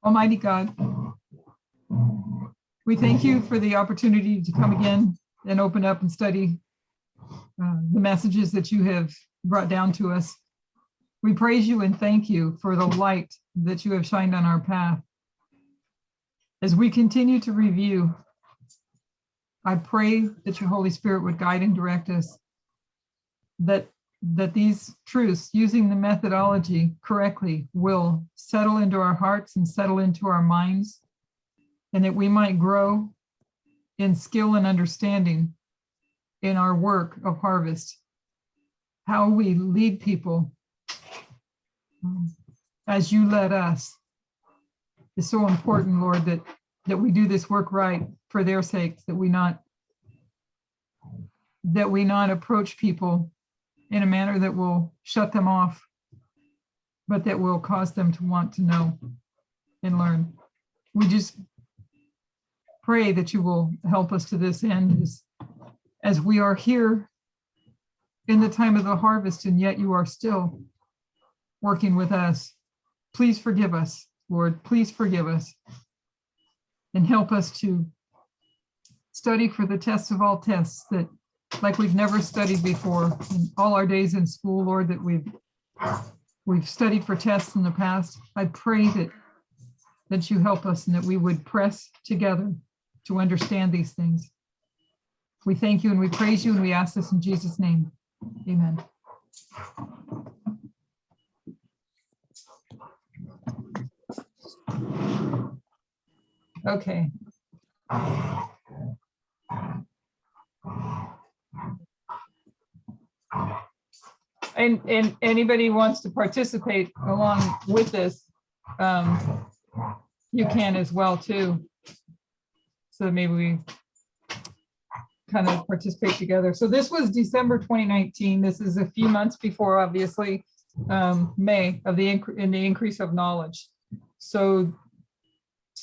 Almighty God, we thank you for the opportunity to come again and open up and study the messages that you have brought down to us. We praise you and thank you for the light that you have shined on our path. As we continue to review, I pray that your Holy Spirit would guide and direct us, that these truths, using the methodology correctly, will settle into our hearts and settle into our minds, and that we might grow in skill and understanding in our work of harvest. How we lead people as you led us is so important, Lord, that we do this work right for their sakes, that we not approach people in a manner that will shut them off, but that will cause them to want to know and learn. We just pray that you will help us to this end as we are here in the time of the harvest, and yet you are still working with us. Please forgive us, Lord. Please forgive us and help us to study for the test of all tests, that like we've never studied before in all our days in school, Lord, that we've studied for tests in the past. I pray that you help us and that we would press together to understand these things. We thank you and we praise you and we ask this in Jesus' name. Amen. Okay. And anybody wants to participate along with this, you can as well too. So maybe we kind of participate together. So this was December 2019. This is a few months before, obviously, May of the increase of knowledge. So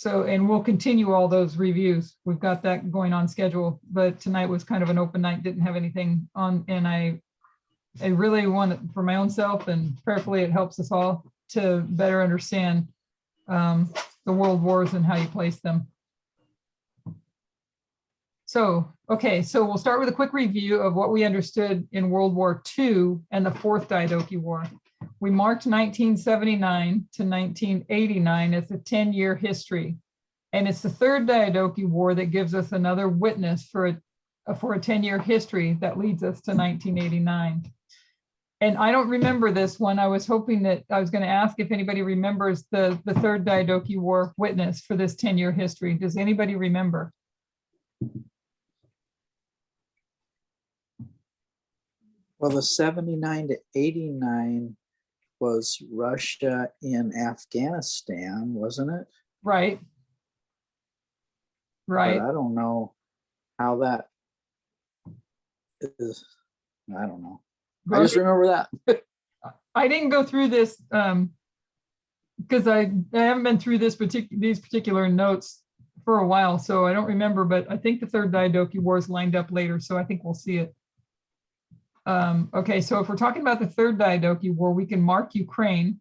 and we'll continue all those reviews. We've got that going on schedule, but tonight was kind of an open night, didn't have anything on, and I really want, for my own self, and prayerfully it helps us all to better understand the world wars and how you place them. So, okay, so we'll start with a quick review of what we understood in World War II and the Fourth Diadoki War. We marked 1979 to 1989 as a 10-year history. And it's the Third Diadoki War that gives us another witness for a 10-year history that leads us to 1989. And I don't remember this one. I was hoping that I was going to ask if anybody remembers the Third Diadoki War witness for this 10-year history. Does anybody remember? Well, the 79 to 89 was Russia in Afghanistan, wasn't it? Right. Right. But I don't know how that is. I don't know. I just remember that. I didn't go through this because I haven't been through these particular notes for a while, so I don't remember, but I think the Third Diadoki War is lined up later, so I think we'll see it. Okay, so if we're talking about the Third Diadoki War, we can mark Ukraine.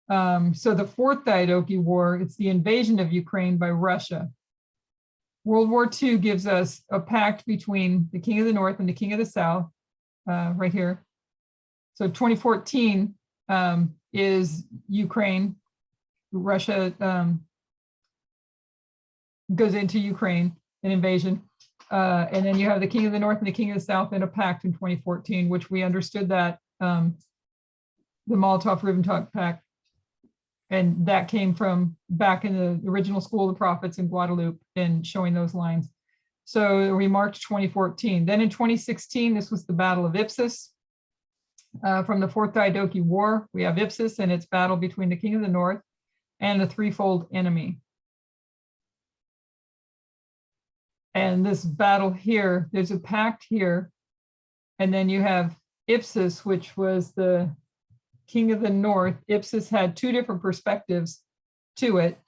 So the Fourth Diadoki War, it's the invasion of Ukraine by Russia. World War II gives us a pact between the King of the North and the King of the South, right here. So 2014 is Ukraine. Russia goes into Ukraine, an invasion. And then you have the King of the North and the King of the South in a pact in 2014, which we understood that the Molotov-Ribbentrop Pact, and that came from back in the original School of the Prophets in Guadeloupe and showing those lines. So we marked 2014. Then in 2016, this was the Battle of Ipsus. From the Fourth Diadoki War, we have Ipsus and its battle between the King of the North and the threefold enemy. And this battle here, there's a pact here. And then you have Ipsus, which was the King of the North. Ipsus had two different perspectives to it.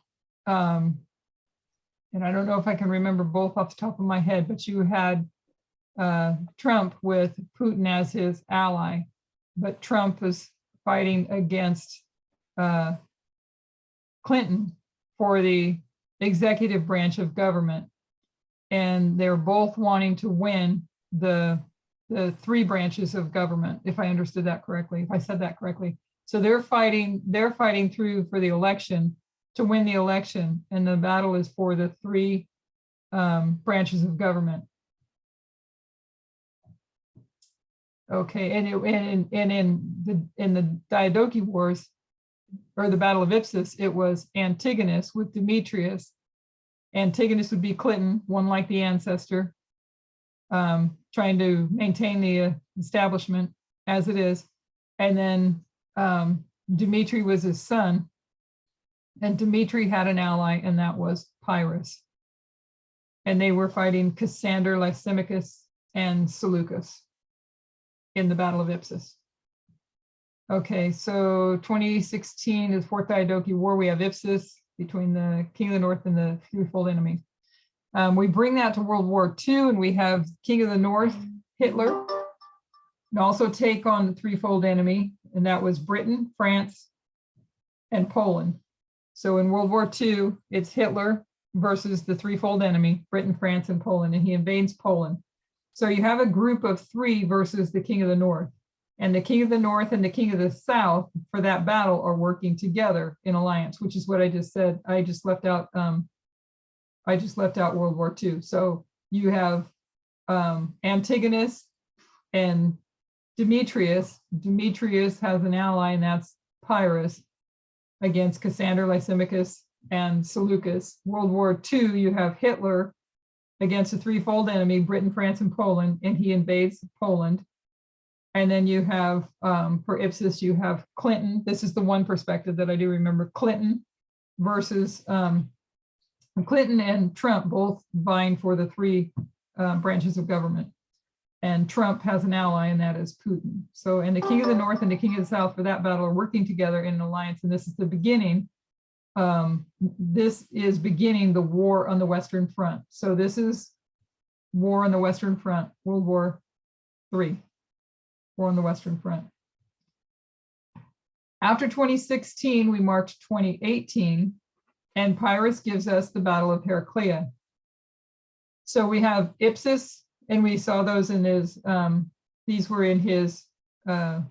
And I don't know if I can remember both off the top of my head, but you had Trump with Putin as his ally, but Trump was fighting against Clinton for the executive branch of government. And they're both wanting to win the three branches of government, if I understood that correctly, if I said that correctly. So they're fighting through for the election to win the election, and the battle is for the three branches of government. Okay, and in the Diadoki Wars, or the Battle of Ipsus, it was Antigonus with Demetrius. Antigonus would be Clinton, one like the ancestor, trying to maintain the establishment as it is. And then Dmitri was his son, and Dmitri had an ally, and that was Pyrrhus. And they were fighting Cassander, Lysimachus, and Seleucus in the Battle of Ipsus. Okay, so 2016 is Fourth Diadoki War. We have Ipsus between the King of the North and the threefold enemy. We bring that to World War II, and we have King of the North, Hitler, and also take on the threefold enemy, and that was Britain, France, and Poland. So in World War II, it's Hitler versus the threefold enemy, Britain, France, and Poland, and he invades Poland. So you have a group of three versus the King of the North. And the King of the North and the King of the South for that battle are working together in alliance, which is what I just said. I just left out World War II. So you have Antigonus and Demetrius. Demetrius has an ally, and that's Pyrrhus, against Cassander, Lysimachus, and Seleucus. World War II, you have Hitler against a threefold enemy, Britain, France, and Poland, and he invades Poland. And then you have, for Ipsus, you have Clinton. This is the one perspective that I do remember. Clinton versus Clinton and Trump, both vying for the three branches of government. And Trump has an ally, and that is Putin. So, and the King of the North and the King of the South for that battle are working together in an alliance. And this is the beginning. This is beginning the war on the Western Front. So this is war on the Western Front, World War III. War on the Western Front. After 2016, we marked 2018, and Pyrrhus gives us the Battle of Heraclea. So we have Ipsus, and we saw those in his, these were in his, trying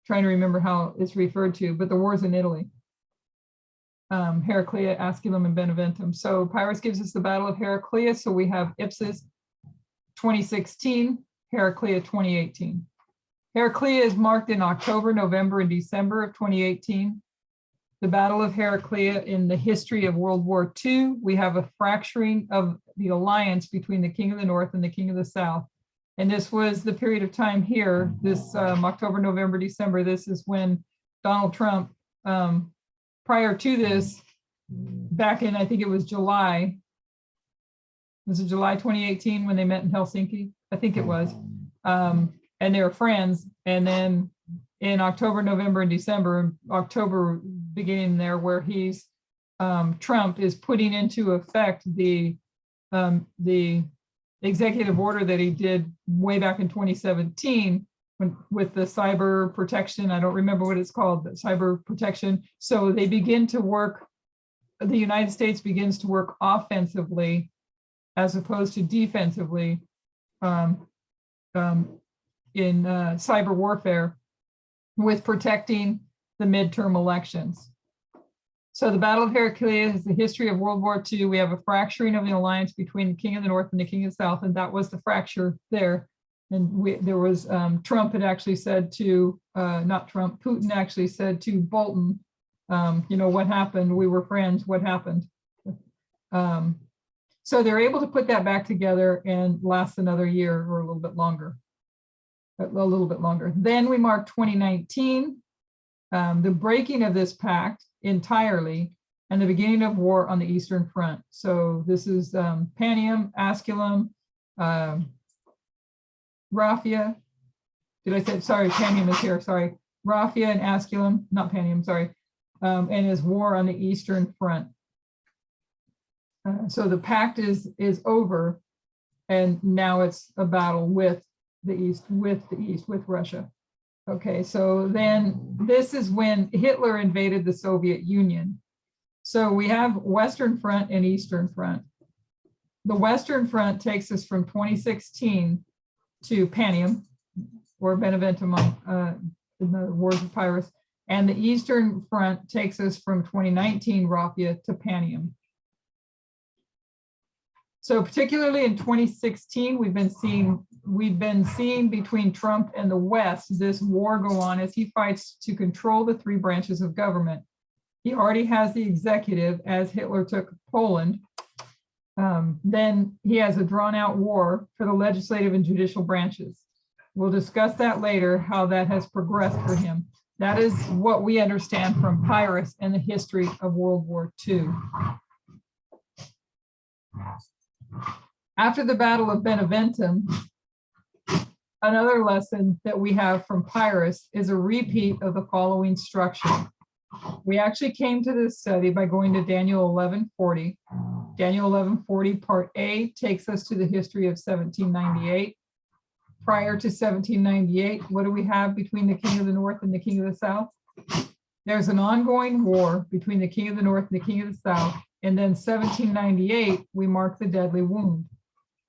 to remember how it's referred to, but the wars in Italy. Heraclea, Asculum, and Beneventum. So Pyrrhus gives us the Battle of Heraclea. So we have Ipsus 2016, Heraclea 2018. Heraclea is marked in October, November, and December of 2018. The Battle of Heraclea in the history of World War II, we have a fracturing of the alliance between the King of the North and the King of the South. And this was the period of time here, this October, November, December. This is when Donald Trump, prior to this, back in, I think it was July, was it July 2018 when they met in Helsinki? I think it was. And they were friends. And then in October, November, and December, October beginning there, where he's, Trump is putting into effect the executive order that he did way back in 2017 with the cyber protection. I don't remember what it's called, but cyber protection. So they begin to work, the United States begins to work offensively as opposed to defensively in cyber warfare with protecting the midterm elections. So the Battle of Heraclea is the history of World War II. We have a fracturing of the alliance between the King of the North and the King of the South, and that was the fracture there. And there was, Trump had actually said to, not Trump, Putin actually said to Bolton, you know, what happened? We were friends, what happened? So they're able to put that back together and last another year or a little bit longer. Then we mark 2019, the breaking of this pact entirely, and the beginning of war on the Eastern Front. So this is Panium, Asculum, Raphia. Did I say, sorry, Panium is here, sorry. Raphia and Asculum, not Panium, sorry, and his war on the Eastern Front. So the pact is over, and now it's a battle with the East, with Russia. Okay, so then this is when Hitler invaded the Soviet Union. So we have Western Front and Eastern Front. The Western Front takes us from 2016 to Panium or Beneventum in the Wars of Pyrrhus. And the Eastern Front takes us from 2019 Raphia to Panium. So particularly in 2016, we've been seeing between Trump and the West this war go on as he fights to control the three branches of government. He already has the executive as Hitler took Poland. Then he has a drawn out war for the legislative and judicial branches. We'll discuss that later, how that has progressed for him. That is what we understand from Pyrrhus and the history of World War II. After the Battle of Beneventum, another lesson that we have from Pyrrhus is a repeat of the following structure. We actually came to this study by going to Daniel 11:40. Daniel 11:40 part A takes us to the history of 1798. Prior to 1798, what do we have between the King of the North and the King of the South? There's an ongoing war between the King of the North and the King of the South. And then 1798, we mark the deadly wound.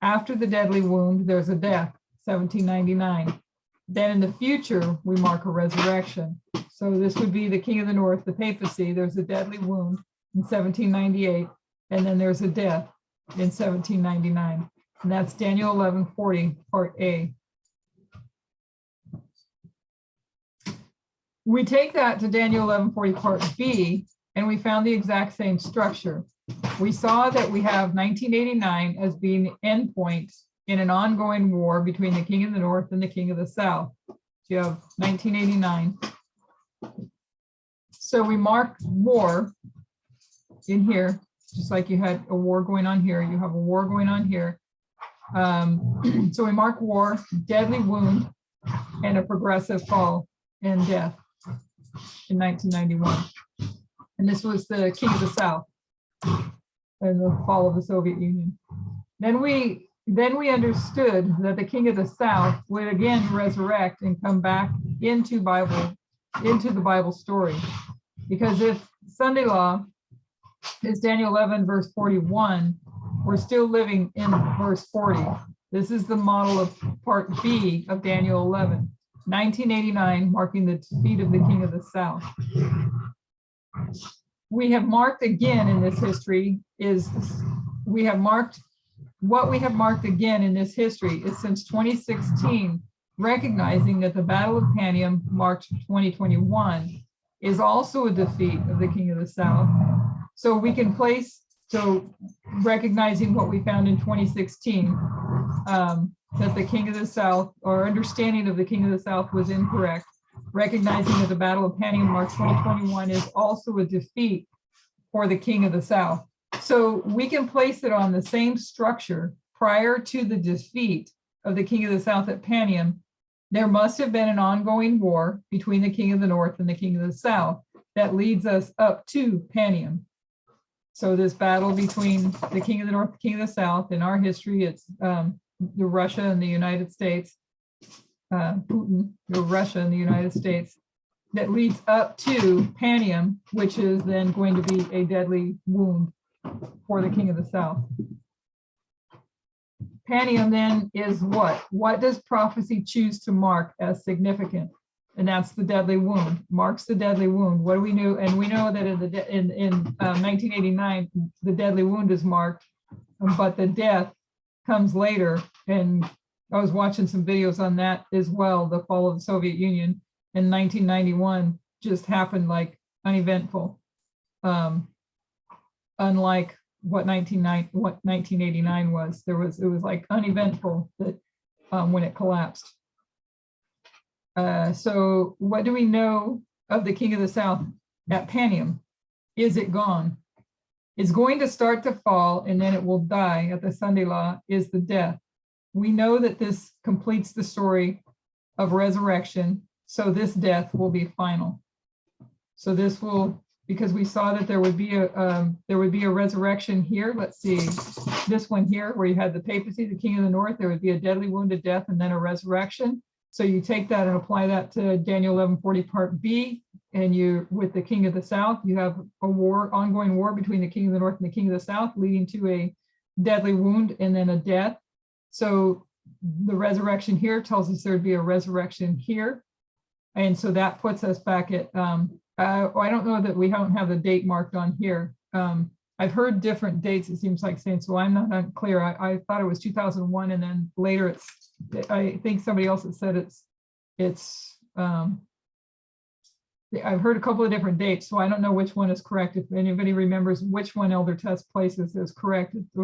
After the deadly wound, there's a death, 1799. Then in the future, we mark a resurrection. So this would be the King of the North, the papacy. There's a deadly wound in 1798, and then there's a death in 1799. And that's Daniel 11:40, part A. We take that to Daniel 11:40, part B, and we found the exact same structure. We saw that we have 1989 as being the end point in an ongoing war between the King of the North and the King of the South. So you have 1989. So we mark war in here, just like you had a war going on here. You have a war going on here. So we mark war, deadly wound, and a progressive fall and death in 1991. And this was the King of the South and the fall of the Soviet Union. Then we understood that the King of the South would again resurrect and come back into the Bible story. Because if Sunday law is Daniel 11, verse 41, we're still living in verse 40. This is the model of part B of Daniel 11, 1989, marking the defeat of the King of the South. We have marked again in this history is what we have marked again in this history is since 2016, recognizing that the Battle of Panium, March 2021, is also a defeat of the King of the South. So we can recognizing what we found in 2016, that the King of the South, or understanding of the King of the South was incorrect, recognizing that the Battle of Panium, March 2021, is also a defeat for the King of the South. So we can place it on the same structure prior to the defeat of the King of the South at Panium. There must have been an ongoing war between the King of the North and the King of the South that leads us up to Panium. So this battle between the King of the North, the King of the South, in our history, it's the Russia and the United States, Putin, Russia and the United States, that leads up to Panium, which is then going to be a deadly wound for the King of the South. Panium then is what? What does prophecy choose to mark as significant? And that's the deadly wound, marks the deadly wound. What do we know? And we know that in 1989, the deadly wound is marked, but the death comes later. And I was watching some videos on that as well. The fall of the Soviet Union in 1991 just happened like uneventful, unlike what 1989 was. It was like uneventful that when it collapsed. So what do we know of the King of the South at Panium? Is it gone? It's going to start to fall and then it will die. At the Sunday law is the death. We know that this completes the story of resurrection. So this death will be final. So this will, because we saw that there would be a resurrection here. Let's see, this one here where you had the papacy, the King of the North, there would be a deadly wounded death and then a resurrection. So you take that and apply that to Daniel 11:40 Part B, and you, with the king of the south, you have a war, ongoing war between the king of the north and the king of the south, leading to a deadly wound and then a death. So the resurrection here tells us there'd be a resurrection here. And so that puts us back at, I don't know that we don't have the date marked on here. I've heard different dates, it seems like saying, so I'm not unclear. I thought it was 2001, and then later it's, I think somebody else has said it's I've heard a couple of different dates, so I don't know which one is correct. If anybody remembers which one Elder Test places is correct, the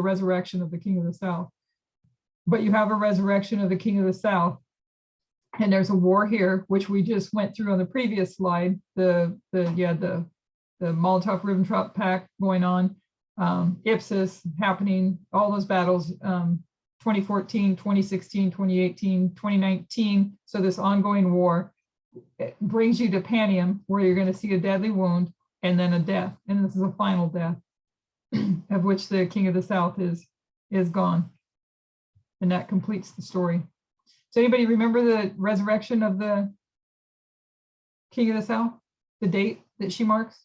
resurrection of the king of the south. But you have a resurrection of the king of the south, and there's a war here, which we just went through on the previous slide. The Molotov-Ribbentrop Pact going on, Ipsus happening, all those battles, 2014, 2016, 2018, 2019. So this ongoing war, it brings you to Panium, where you're going to see a deadly wound and then a death. And this is a final death of which the king of the south is gone. And that completes the story. Does anybody remember the resurrection of the king of the south? The date that she marks?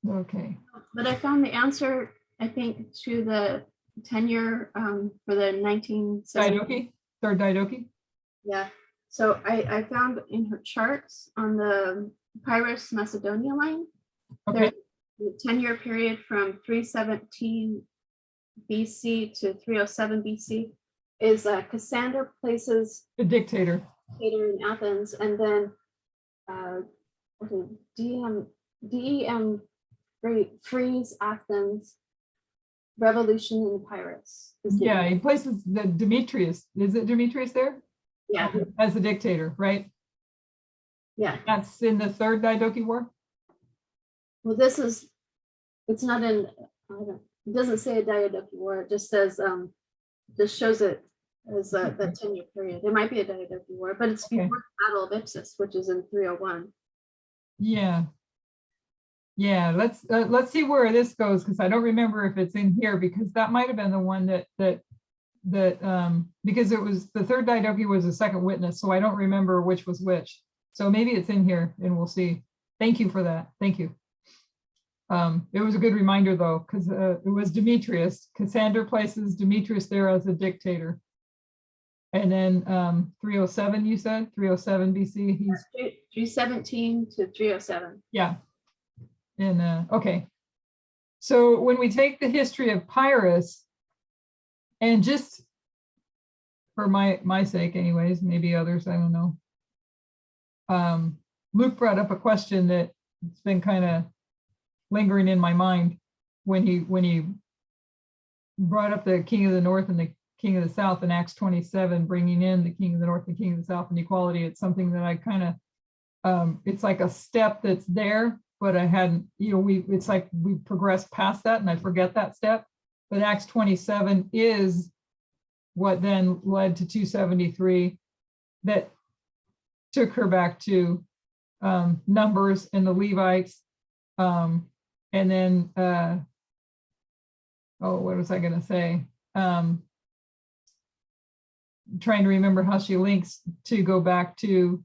Okay. But I found the answer, I think, to the tenure for the 1970s. Diadoki? Third Diadoki? Yeah. So I found in her charts on the Pyrrhus Macedonia line, Okay. the 10-year period from 317 BC to 307 BC is Cassander places The dictator. dictator in Athens, and then DEM frees Athens, revolution in Pyrrhus. Yeah, he places the Demetrius. Is it Demetrius there? Yeah. As the dictator, right? Yeah. That's in the third Diadoki War? Well, it's not in, it doesn't say a Diadoki War. It just says, just shows it as that 10-year period. It might be a Diadoki War, but it's before the Battle of Ipsus, which is in 301. Yeah. Yeah, let's see where this goes, because I don't remember if it's in here, because that might have been the one that because it was the third Diadoki was the second witness, so I don't remember which was which. So maybe it's in here and we'll see. Thank you for that. Thank you. It was a good reminder though, because it was Demetrius. Cassander places Demetrius there as a dictator. And then 307, you said? 307 BC. He's 317 to 307. yeah. And okay. So when we take the history of Pyrrhus, and just for my sake anyways, maybe others, I don't know. Luke brought up a question that it's been kind of lingering in my mind when he brought up the king of the north and the king of the south in Acts 27, bringing in the king of the north and the king of the south and equality. It's something that I kind of, it's like a step that's there, but I hadn't, it's like we progressed past that and I forget that step. But Acts 27 is what then led to 273 that took her back to Numbers and the Levites. And then, what was I going to say? Trying to remember how she links to go back to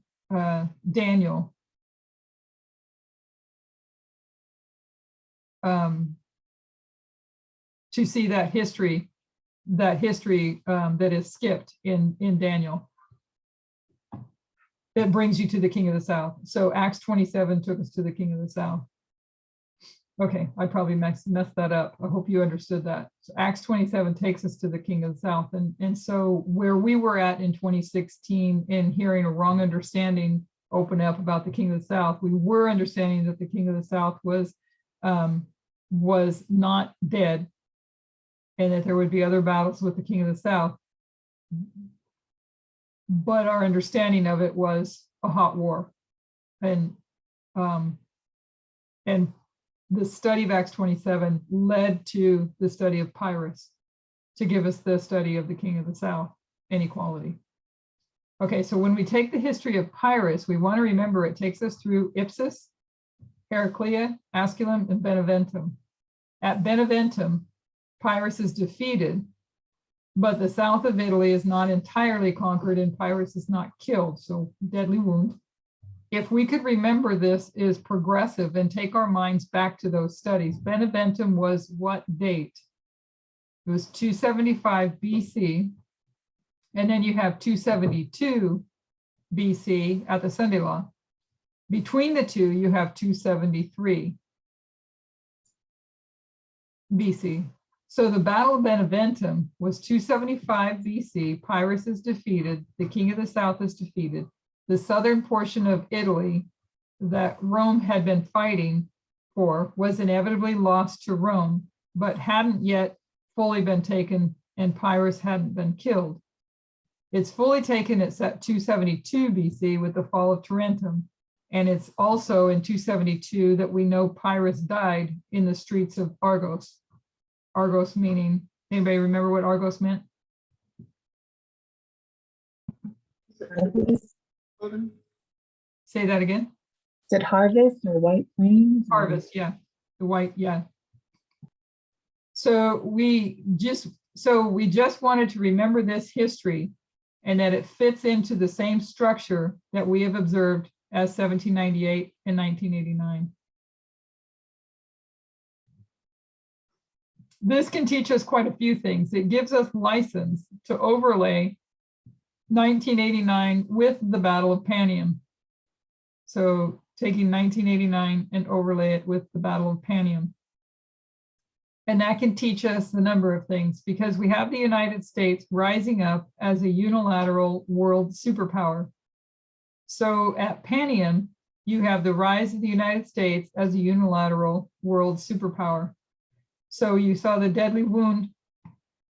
Daniel. To see that history that is skipped in Daniel. That brings you to the king of the south. So Acts 27 took us to the king of the south. Okay, I probably messed that up. I hope you understood that. So Acts 27 takes us to the king of the south. And so where we were at in 2016 in hearing a wrong understanding open up about the king of the south, we were understanding that the king of the south was not dead, and that there would be other battles with the king of the south. But our understanding of it was a hot war. And the study of Acts 27 led to the study of Pyrrhus to give us the study of the king of the south and equality. Okay, so when we take the history of Pyrrhus, we want to remember it takes us through Ipsus, Heraclea, Asculum, and Beneventum. At Beneventum, Pyrrhus is defeated, but the south of Italy is not entirely conquered and Pyrrhus is not killed, so deadly wound. If we could remember this is progressive and take our minds back to those studies, Beneventum was what date? It was 275 BC, and then you have 272 BC at the Sunday Law. Between the two, you have 273 BC. So the Battle of Beneventum was 275 BC. Pyrrhus is defeated. The king of the south is defeated. The southern portion of Italy that Rome had been fighting for was inevitably lost to Rome, but hadn't yet fully been taken, and Pyrrhus hadn't been killed. It's fully taken at 272 BC with the fall of Tarentum. And it's also in 272 that we know Pyrrhus died in the streets of Argos. Argos meaning, anybody remember what Argos meant? Harvest? Say that again. Is it harvest or white plains? or- Harvest, yeah. The white, yeah. So we just wanted to remember this history and that it fits into the same structure that we have observed as 1798 and 1989. This can teach us quite a few things. It gives us license to overlay 1989 with the Battle of Panium. So taking 1989 and overlay it with the Battle of Panium. And that can teach us a number of things because we have the United States rising up as a unilateral world superpower. So at Panium, you have the rise of the United States as a unilateral world superpower. So you saw the deadly wound.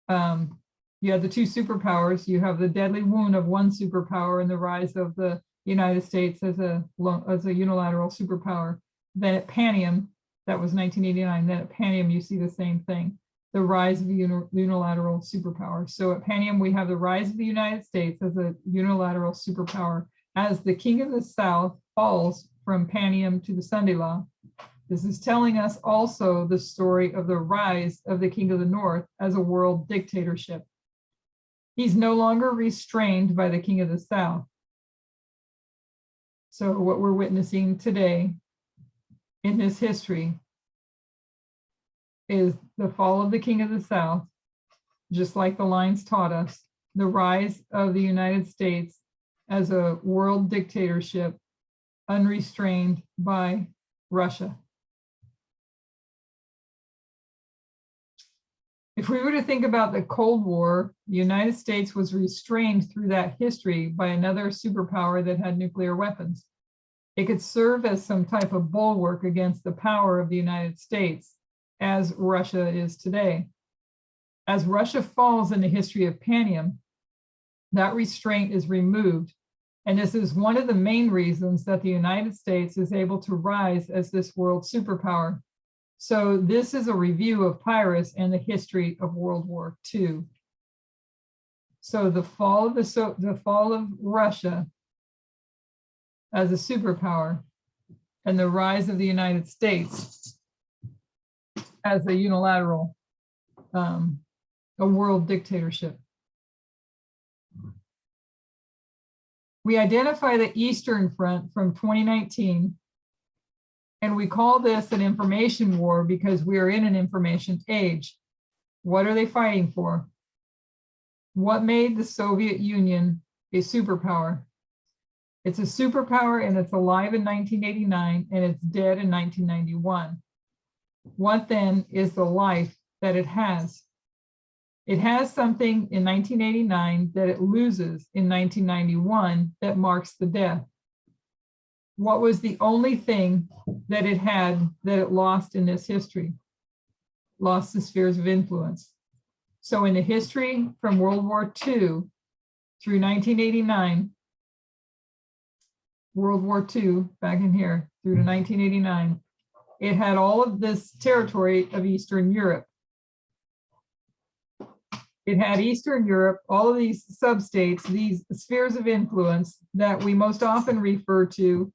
You had the two superpowers. You have the deadly wound of one superpower and the rise of the United States as a unilateral superpower. Then at Panium, that was 1989. Then at Panium, you see the same thing, the rise of the unilateral superpower. So at Panium, we have the rise of the United States as a unilateral superpower as the king of the South falls from Panium to the Sunday Law. This is telling us also the story of the rise of the king of the North as a world dictatorship. He's no longer restrained by the king of the South. So what we're witnessing today in this history is the fall of the king of the South, just like the lines taught us, the rise of the United States as a world dictatorship unrestrained by Russia. If we were to think about the Cold War, the United States was restrained through that history by another superpower that had nuclear weapons. It could serve as some type of bulwark against the power of the United States as Russia is today. As Russia falls in the history of Panium, that restraint is removed. And this is one of the main reasons that the United States is able to rise as this world superpower. So this is a review of Pyrrhus and the history of World War II. So the fall of Russia as a superpower and the rise of the United States as a unilateral, a world dictatorship. We identify the Eastern Front from 2019, and we call this an information war because we are in an information age. What are they fighting for? What made the Soviet Union a superpower? It's a superpower and it's alive in 1989 and it's dead in 1991. What then is the life that it has? It has something in 1989 that it loses in 1991 that marks the death. What was the only thing that it had that it lost in this history? Lost the spheres of influence. So in the history from World War II through 1989, World War II, back in here, through to 1989, it had all of this territory of Eastern Europe. It had Eastern Europe, all of these sub-states, these spheres of influence that we most often refer to,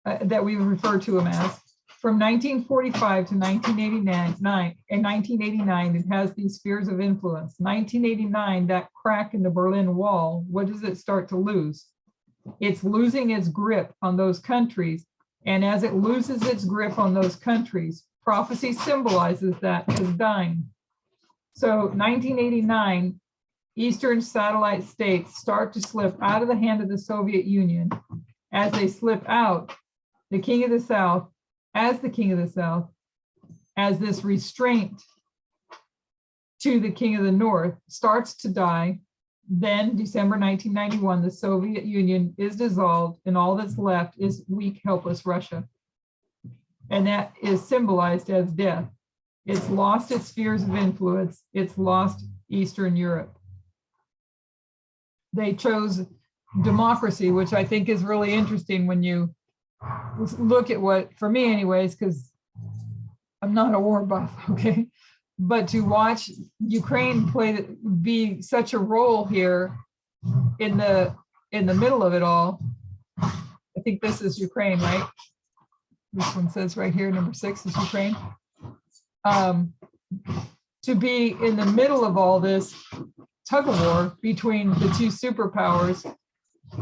that we refer to them as. from 1945 to 1989, in 1989, it has these spheres of influence. 1989, that crack in the Berlin Wall, what does it start to lose? It's losing its grip on those countries. And as it loses its grip on those countries, prophecy symbolizes that as dying. So 1989, Eastern satellite states start to slip out of the hand of the Soviet Union. As they slip out, the King of the South, as the King of the South, as this restraint to the King of the North, starts to die. Then December 1991, the Soviet Union is dissolved, and all that's left is weak, helpless Russia. And that is symbolized as death. It's lost its spheres of influence. It's lost Eastern Europe. They chose democracy, which I think is really interesting when you look at what, for me anyways, because I'm not a war buff, okay? But to watch Ukraine be such a role here in the middle of it all. I think this is Ukraine, right? This one says right here, number 6 is Ukraine. To be in the middle of all this tug of war between the two superpowers,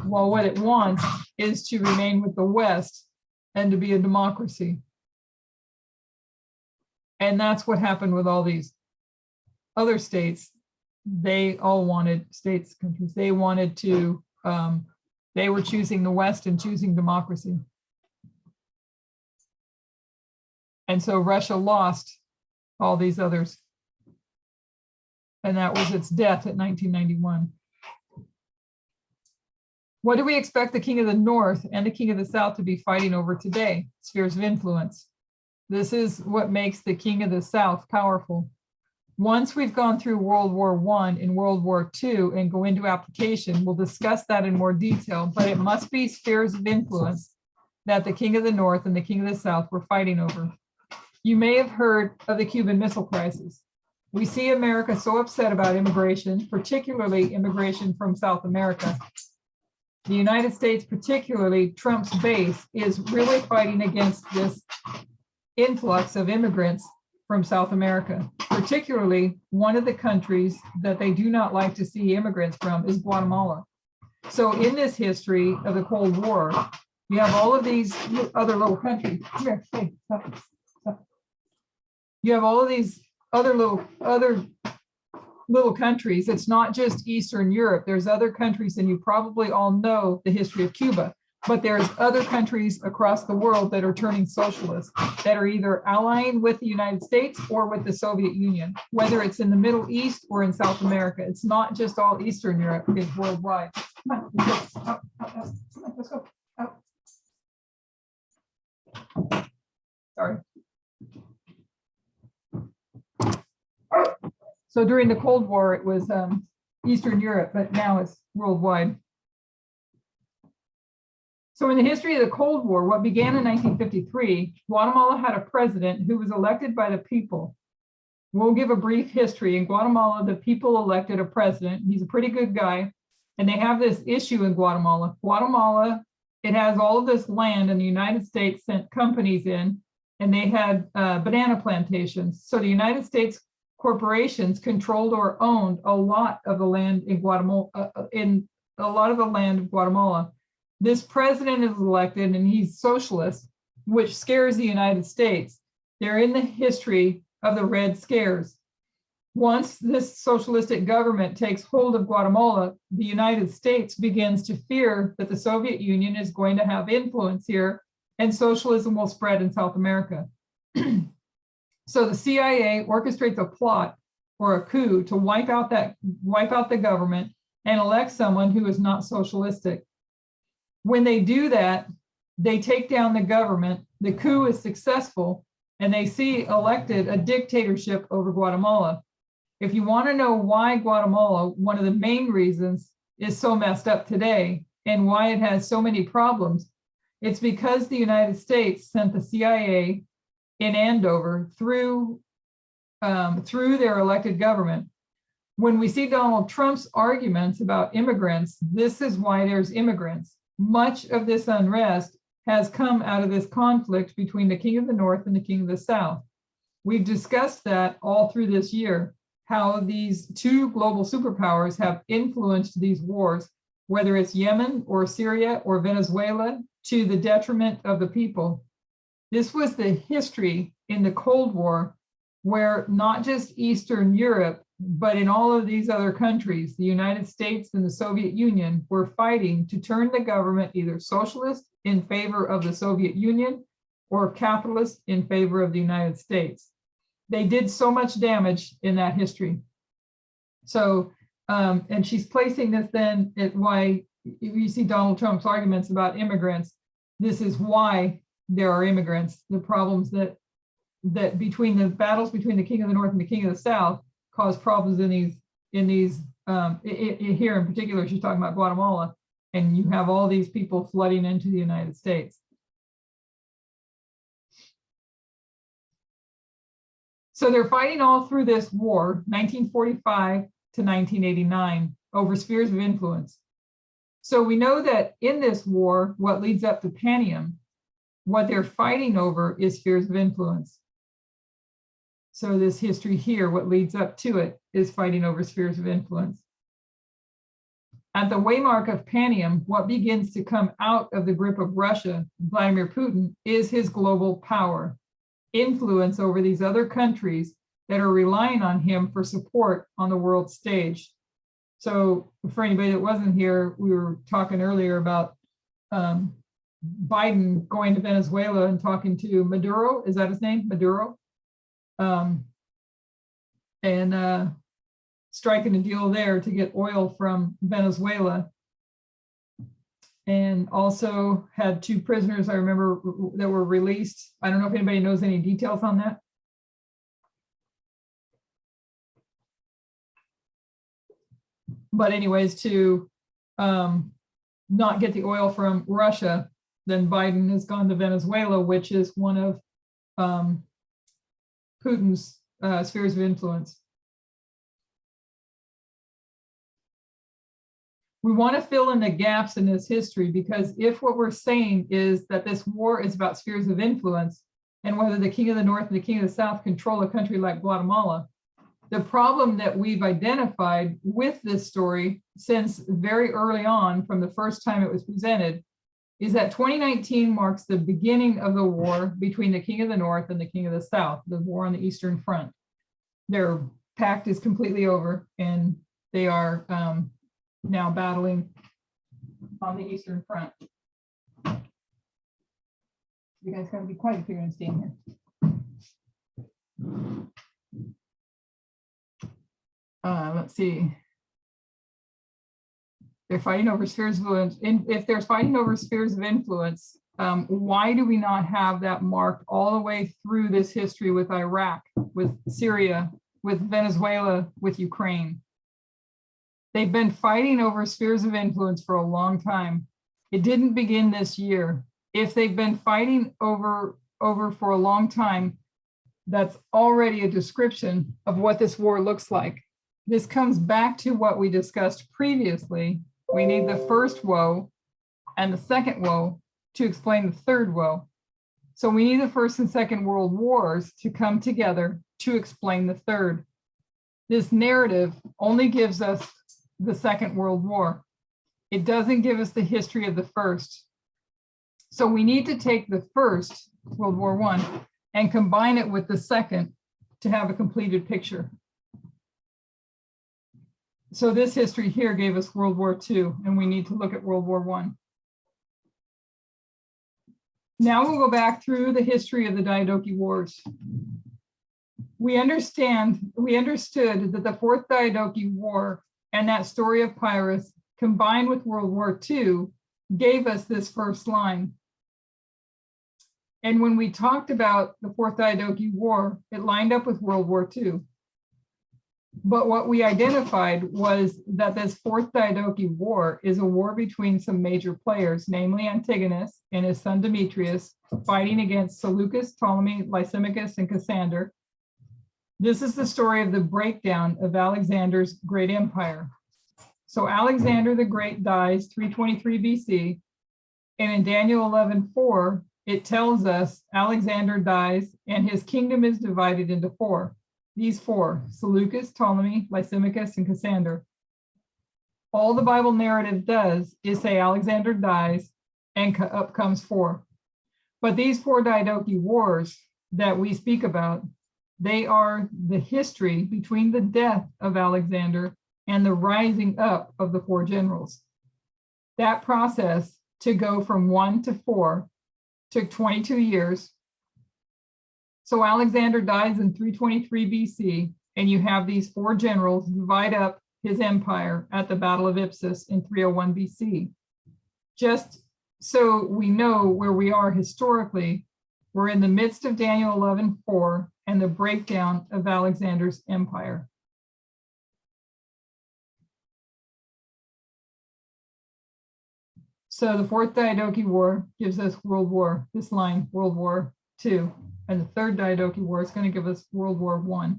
while what it wants is to remain with the West and to be a democracy. And that's what happened with all these other states. They all wanted states, countries. They wanted to, they were choosing the West and choosing democracy. And so Russia lost all these others. And that was its death at 1991. What do we expect the King of the North and the King of the South to be fighting over today? Spheres of influence. This is what makes the King of the South powerful. Once we've gone through World War I and World War II and go into application, we'll discuss that in more detail, but it must be spheres of influence that the King of the North and the King of the South were fighting over. You may have heard of the Cuban Missile Crisis. We see America so upset about immigration, particularly immigration from South America. The United States, particularly Trump's base, is really fighting against this influx of immigrants from South America. Particularly, one of the countries that they do not like to see immigrants from is Guatemala. So in this history of the Cold War, you have all of these other little countries. Come here, hey, stop. You have all of these other little countries. It's not just Eastern Europe. There's other countries, and you probably all know the history of Cuba, but there's other countries across the world that are turning socialist, that are either allying with the United States or with the Soviet Union, whether it's in the Middle East or in South America. It's not just all Eastern Europe, it's worldwide. Come on, let's go. Out. Come on, let's go. Out. Sorry. So during the Cold War, it was Eastern Europe, but now it's worldwide. So in the history of the Cold War, what began in 1953, Guatemala had a president who was elected by the people. We'll give a brief history. In Guatemala, the people elected a president. He's a pretty good guy. And they have this issue in Guatemala. Guatemala, it has all of this land, and the United States sent companies in, and they had banana plantations. So the United States corporations controlled or owned a lot of the land in Guatemala, This president is elected and he's socialist, which scares the United States. They're in the history of the Red Scares. Once this socialistic government takes hold of Guatemala, the United States begins to fear that the Soviet Union is going to have influence here and socialism will spread in South America. So the CIA orchestrates a plot or a coup to wipe out the government and elect someone who is not socialistic. When they do that, they take down the government, the coup is successful, and they see elected a dictatorship over Guatemala. If you want to know why Guatemala, one of the main reasons, is so messed up today and why it has so many problems, it's because the United States sent the CIA in Andover through their elected government. When we see Donald Trump's arguments about immigrants, this is why there's immigrants. Much of this unrest has come out of this conflict between the king of the north and the king of the south. We've discussed that all through this year, how these two global superpowers have influenced these wars, whether it's Yemen or Syria or Venezuela, to the detriment of the people. This was the history in the Cold War, where not just Eastern Europe, but in all of these other countries, the United States and the Soviet Union were fighting to turn the government either socialist in favor of the Soviet Union or capitalist in favor of the United States. They did so much damage in that history. So, and she's placing this then at why you see Donald Trump's arguments about immigrants. This is why there are immigrants. The problems that between the battles between the king of the north and the king of the south cause problems in these here in particular. She's talking about Guatemala, and you have all these people flooding into the United States. So they're fighting all through this war, 1945 to 1989, over spheres of influence. So we know that in this war, what leads up to Panium, what they're fighting over is spheres of influence. So this history here, what leads up to it is fighting over spheres of influence. At the waymark of Panium, what begins to come out of the grip of Russia, Vladimir Putin, is his global power, influence over these other countries that are relying on him for support on the world stage. So for anybody that wasn't here, we were talking earlier about Biden going to Venezuela and talking to Maduro, is that his name, Maduro? And striking a deal there to get oil from Venezuela. And also had two prisoners, I remember, that were released. I don't know if anybody knows any details on that. But anyways, to not get the oil from Russia, then Biden has gone to Venezuela, which is one of Putin's spheres of influence. We want to fill in the gaps in this history, because if what we're saying is that this war is about spheres of influence and whether the king of the north and the king of the south control a country like Guatemala, the problem that we've identified with this story since very early on, from the first time it was presented, is that 2019 marks the beginning of the war between the king of the north and the king of the south, the war on the Eastern Front. Their pact is completely over, and they are now battling on the Eastern Front. You guys gotta be quiet if you're gonna stand here. Let's see. They're fighting over spheres of influence. If they're fighting over spheres of influence, why do we not have that marked all the way through this history with Iraq, with Syria, with Venezuela, with Ukraine? They've been fighting over spheres of influence for a long time. It didn't begin this year. If they've been fighting over for a long time, that's already a description of what this war looks like. This comes back to what we discussed previously. We need the first woe and the second woe to explain the third woe. So we need the First and Second World Wars to come together to explain the third. This narrative only gives us the Second World War. It doesn't give us the history of the first. So we need to take the first, World War I, and combine it with the second to have a completed picture. So this history here gave us World War II, and we need to look at World War I. Now we'll go back through the history of the Diadoki Wars. We understood that the Fourth Diadoki War and that story of Pyrrhus, combined with World War II, gave us this first line. And when we talked about the Fourth Diadoki War, it lined up with World War II. But what we identified was that this Fourth Diadoki War is a war between some major players, namely Antigonus and his son Demetrius, fighting against Seleucus, Ptolemy, Lysimachus, and Cassander. This is the story of the breakdown of Alexander's great empire. So Alexander the Great dies 323 BC. And in Daniel 11:4, it tells us Alexander dies and his kingdom is divided into four. These four: Seleucus, Ptolemy, Lysimachus, and Cassander. All the Bible narrative does is say Alexander dies and up comes four. But these four Diadoki Wars that we speak about, they are the history between the death of Alexander and the rising up of the four generals. That process to go from 1 to 4 took 22 years. So Alexander dies in 323 BC, and you have these four generals divide up his empire at the Battle of Ipsus in 301 BC. Just so we know where we are historically, we're in the midst of Daniel 11:4 and the breakdown of Alexander's empire. So the Fourth Diadoki War gives us World War, this line, World War II. And the Third Diadoki War is going to give us World War I.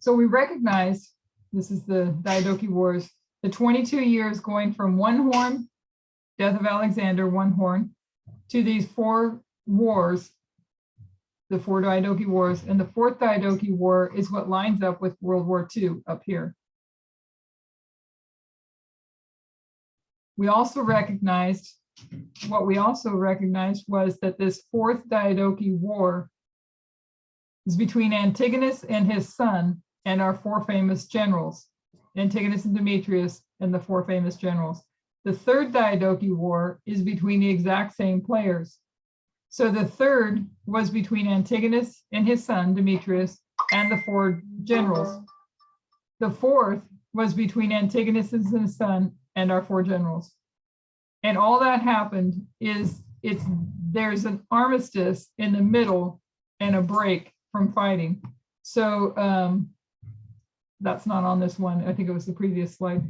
So we recognize, this is the Diadoki Wars, the 22 years going from one horn, death of Alexander, one horn, to these four wars, the four Diadoki Wars. And the Fourth Diadoki War is what lines up with World War II up here. We also recognized, what we also recognized was that this Fourth Diadoki War is between Antigonus and his son and our four famous generals, Antigonus and Demetrius and the four famous generals. The Third Diadoki War is between the exact same players. So the third was between Antigonus and his son, Demetrius, and the four generals. The fourth was between Antigonus and his son and our four generals. And all that happened is there's an armistice in the middle and a break from fighting. So that's not on this one. I think it was the previous slide.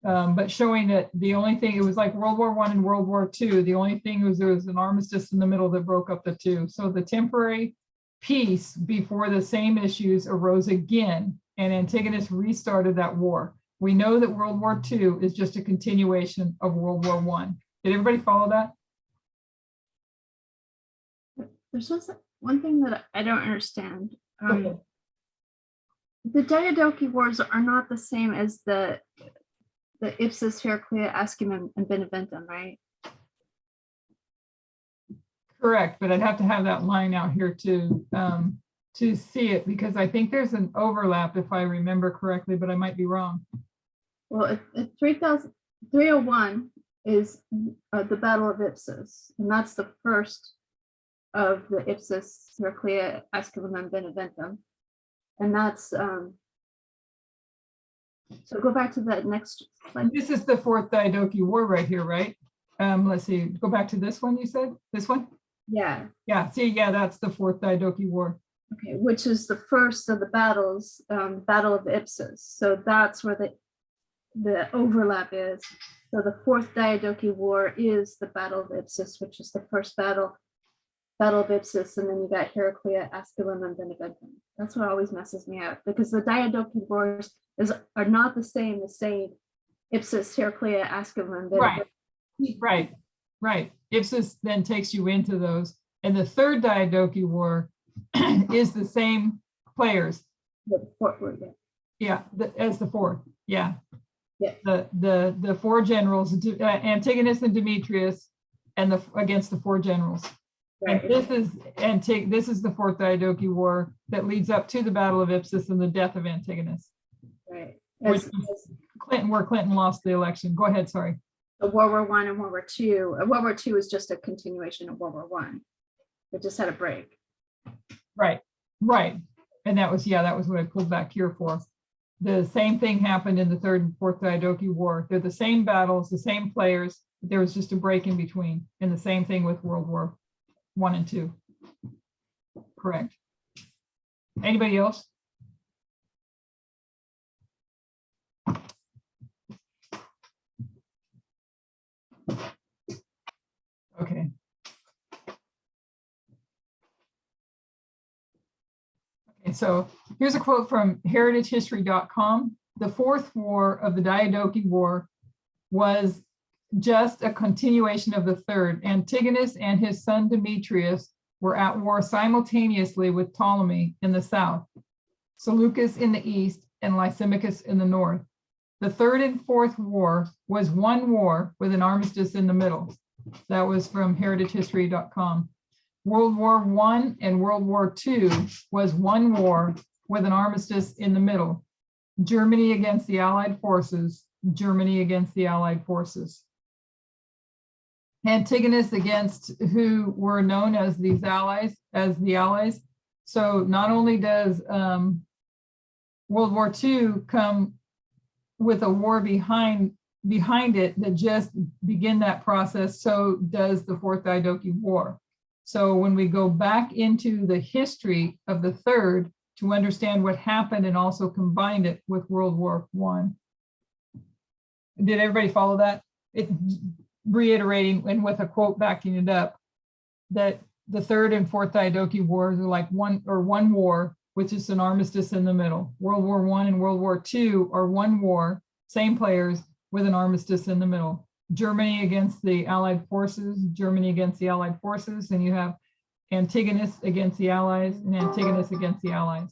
But showing that the only thing, it was like World War I and World War II. The only thing was there was an armistice in the middle that broke up the two. So the temporary peace before the same issues arose again, and Antigonus restarted that war. We know that World War II is just a continuation of World War I. Did everybody follow that? There's just one thing that I don't understand. Okay. The Diadoki Wars are not the same as the Ipsus, Heraclea, Asculum, and Beneventum, right? Correct, but I'd have to have that line out here to see it, because I think there's an overlap if I remember correctly, but I might be wrong. Well, 301 is the Battle of Ipsus, and that's the first of the Ipsus, Heraclea, Asculum, and Beneventum. And that's, so go back to that next slide. This is the Fourth Diadoki War right here, right? Let's see, go back to this one, you said? This one? Yeah. Yeah, see, yeah, that's the Fourth Diadoki War. Okay, which is the first of the battles, Battle of Ipsus. So that's where the overlap is. So the Fourth Diadoki War is the Battle of Ipsus, which is the first battle of Ipsus, and then you got Heraclea, Asculum, and Beneventum. That's what always messes me up, because the Diadoki Wars are not the same as saying Ipsus, Heraclea, Asculum, and Beneventum. Right. Ipsus then takes you into those. And the Third Diadoki War is the same players. As the fourth. Yeah. The four generals, Antigonus and Demetrius, and against the four generals. Right. And this is the Fourth Diadoki War that leads up to the Battle of Ipsus and the death of Antigonus. Right. Where Clinton lost the election. Go ahead, sorry. World War I and World War II. World War II is just a continuation of World War I. It just had a break. Right. And that was what I pulled back here for. The same thing happened in the Third and Fourth Diadoki War. They're the same battles, the same players, but there was just a break in between. And the same thing with World War I and II. Correct. Anybody else? Okay. So here's a quote from heritagehistory.com. The fourth war of the Diadoki War was just a continuation of the third. Antigonus and his son Demetrius were at war simultaneously with Ptolemy in the south, Seleucus in the east, and Lysimachus in the north. The third and fourth war was one war with an armistice in the middle. That was from heritagehistory.com. World War I and World War II was one war with an armistice in the middle. Germany against the Allied forces, Germany against the Allied forces. Antigonus against who were known as the Allies. So not only does World War II come with a war behind it that just begin that process, so does the Fourth Diadoki War. So when we go back into the history of the third to understand what happened and also combine it with World War I. Did everybody follow that? Reiterating and with a quote backing it up, that the third and fourth Diadoki wars are like one war, which is an armistice in the middle. World War I and World War II are one war, same players with an armistice in the middle. Germany against the Allied forces, Germany against the Allied forces, and you have Antigonus against the Allies and Antigonus against the Allies.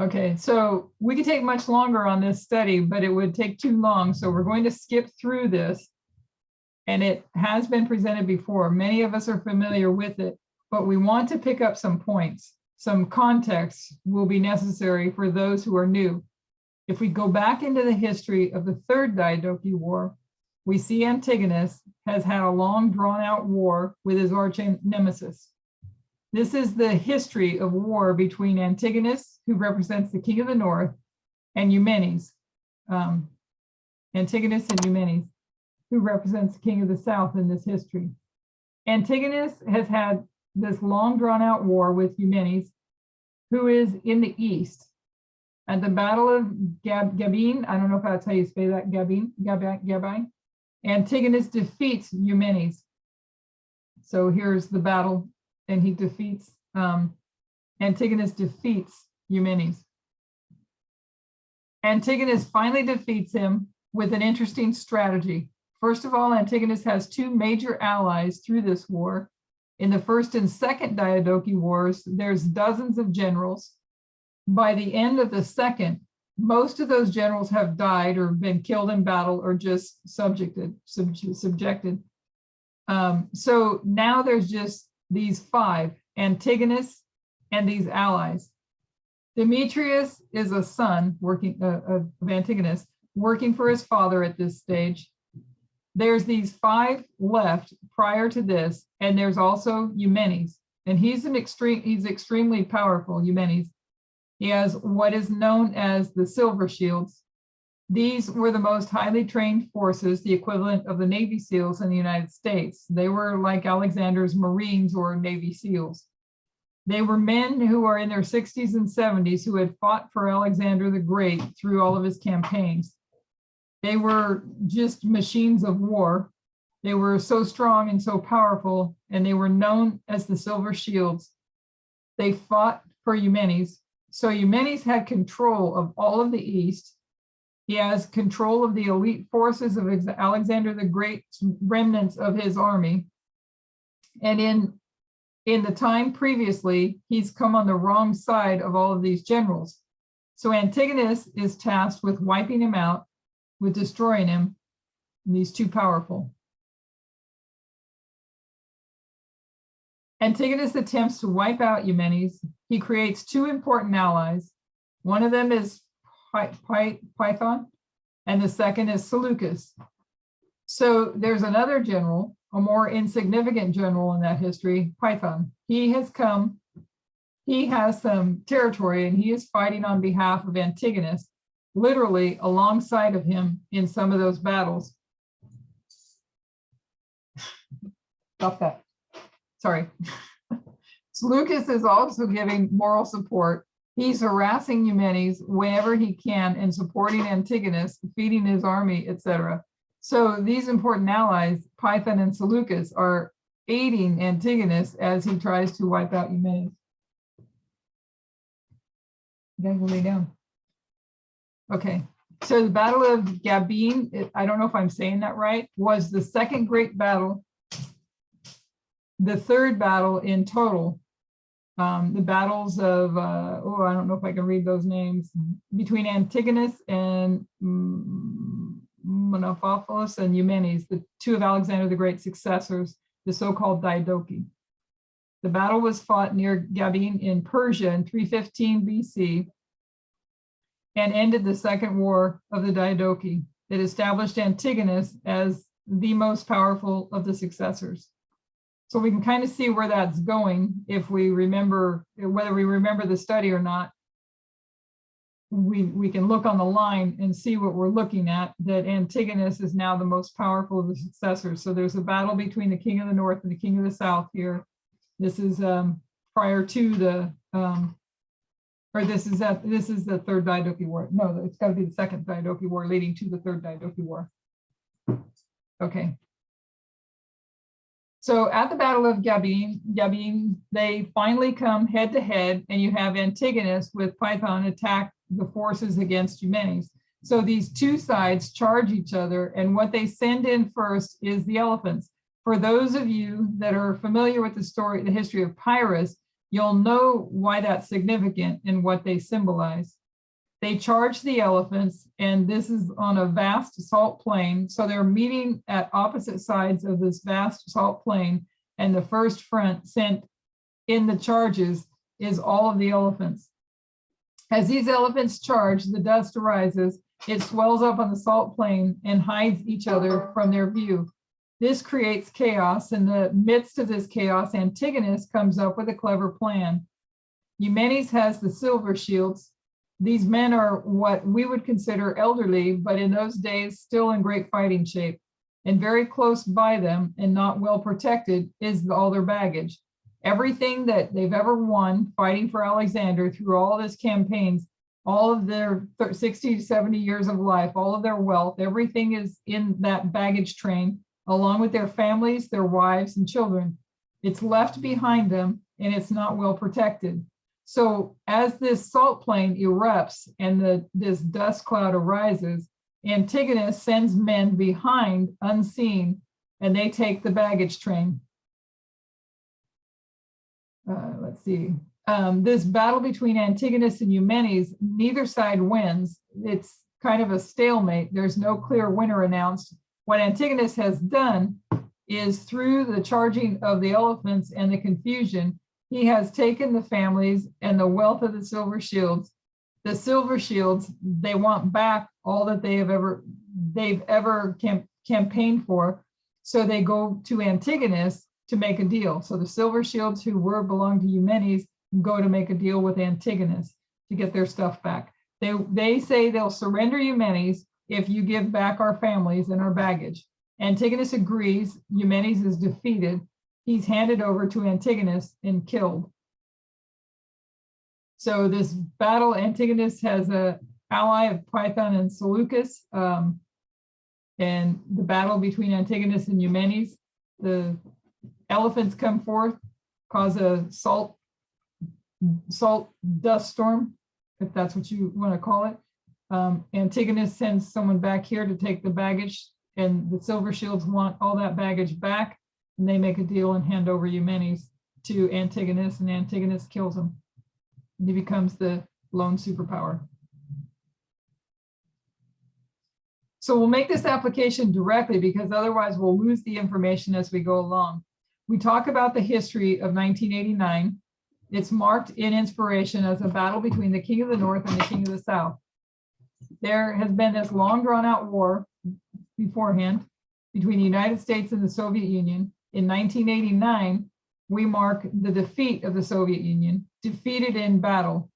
Okay, so we could take much longer on this study, but it would take too long. So we're going to skip through this. And it has been presented before. Many of us are familiar with it, but we want to pick up some points. Some context will be necessary for those who are new. If we go back into the history of the third Diadoki War, we see Antigonus has had a long drawn out war with his arch nemesis. This is the history of war between Antigonus, who represents the king of the north, and Eumenes. Antigonus and Eumenes, who represents the king of the south in this history. Antigonus has had this long drawn out war with Eumenes, who is in the east. At the Battle of Gabine, I don't know if that's how you say that, Gabine, Antigonus defeats Eumenes. So here's the battle, and he defeats, Antigonus defeats Eumenes. Antigonus finally defeats him with an interesting strategy. First of all, Antigonus has two major allies through this war. In the first and second Diadoki Wars, there's dozens of generals. By the end of the second, most of those generals have died or been killed in battle or just subjected. So now there's just these five, Antigonus and these allies. Demetrius is a son of Antigonus, working for his father at this stage. There's these five left prior to this, and there's also Eumenes, and he's extremely powerful, Eumenes. He has what is known as the Silver Shields. These were the most highly trained forces, the equivalent of the Navy SEALs in the United States. They were like Alexander's Marines or Navy SEALs. They were men who are in their 60s and 70s who had fought for Alexander the Great through all of his campaigns. They were just machines of war. They were so strong and so powerful, and they were known as the Silver Shields. They fought for Eumenes. So Eumenes had control of all of the East. He has control of the elite forces of Alexander the Great's remnants of his army. And in the time previously, he's come on the wrong side of all of these generals. So Antigonus is tasked with wiping him out, with destroying him, and he's too powerful. Antigonus attempts to wipe out Eumenes. He creates two important allies. One of them is Python, and the second is Seleucus. So there's another general, a more insignificant general in that history, Python. He has some territory, and he is fighting on behalf of Antigonus, literally alongside of him in some of those battles. Stop that. Sorry. Seleucus is also giving moral support. He's harassing Eumenes whenever he can and supporting Antigonus, feeding his army, etc. So these important allies, Python and Seleucus, are aiding Antigonus as he tries to wipe out Eumenes. You guys will lay down. Okay, so the Battle of Gabin, I don't know if I'm saying that right, was the second great battle, the third battle in total. The battles of, I don't know if I can read those names, between Antigonus and Monophilus and Eumenes, the two of Alexander the Great's successors, the so-called Diadoki. The battle was fought near Gabin in Persia in 315 BC and ended the second war of the Diadoki. It established Antigonus as the most powerful of the successors. So we can kind of see where that's going if we remember, whether we remember the study or not. We can look on the line and see what we're looking at, that Antigonus is now the most powerful of the successors. So there's a battle between the king of the north and the king of the south here. This is prior to the, this is the third Diadoki War. No, it's got to be the second Diadoki War leading to the third Diadoki War. Okay. So at the Battle of Gabin, they finally come head to head, and you have Antigonus with Python attack the forces against Eumenes. So these two sides charge each other, and what they send in first is the elephants. For those of you that are familiar with the history of Pyrrhus, you'll know why that's significant and what they symbolize. They charge the elephants, and this is on a vast salt plain. So they're meeting at opposite sides of this vast salt plain, and the first front sent in the charges is all of the elephants. As these elephants charge, the dust arises, it swells up on the salt plain and hides each other from their view. This creates chaos. In the midst of this chaos, Antigonus comes up with a clever plan. Eumenes has the silver shields. These men are what we would consider elderly, but in those days still in great fighting shape. And very close by them and not well protected is all their baggage. Everything that they've ever won fighting for Alexander through all of his campaigns, all of their 60 to 70 years of life, all of their wealth, everything is in that baggage train, along with their families, their wives and children. It's left behind them, and it's not well protected. So as this salt plain erupts and this dust cloud arises, Antigonus sends men behind unseen, and they take the baggage train. Let's see. This battle between Antigonus and Eumenes, neither side wins. It's kind of a stalemate. There's no clear winner announced. What Antigonus has done is, through the charging of the elephants and the confusion, he has taken the families and the wealth of the silver shields. The silver shields, they want back all that they've ever campaigned for. So they go to Antigonus to make a deal. So the silver shields, who belonged to Eumenes, go to make a deal with Antigonus to get their stuff back. They say they'll surrender Eumenes if you give back our families and our baggage. Antigonus agrees. Eumenes is defeated. He's handed over to Antigonus and killed. So this battle, Antigonus has an ally of Python and Seleucus, and the battle between Antigonus and Eumenes, the elephants come forth, cause a salt dust storm, if that's what you want to call it. Antigonus sends someone back here to take the baggage, and the silver shields want all that baggage back, and they make a deal and hand over Eumenes to Antigonus, and Antigonus kills him. And he becomes the lone superpower. So we'll make this application directly, because otherwise we'll lose the information as we go along. We talk about the history of 1989. It's marked in inspiration as a battle between the king of the north and the king of the south. There has been this long drawn out war beforehand between the United States and the Soviet Union. In 1989, we mark the defeat of the Soviet Union, defeated in battle.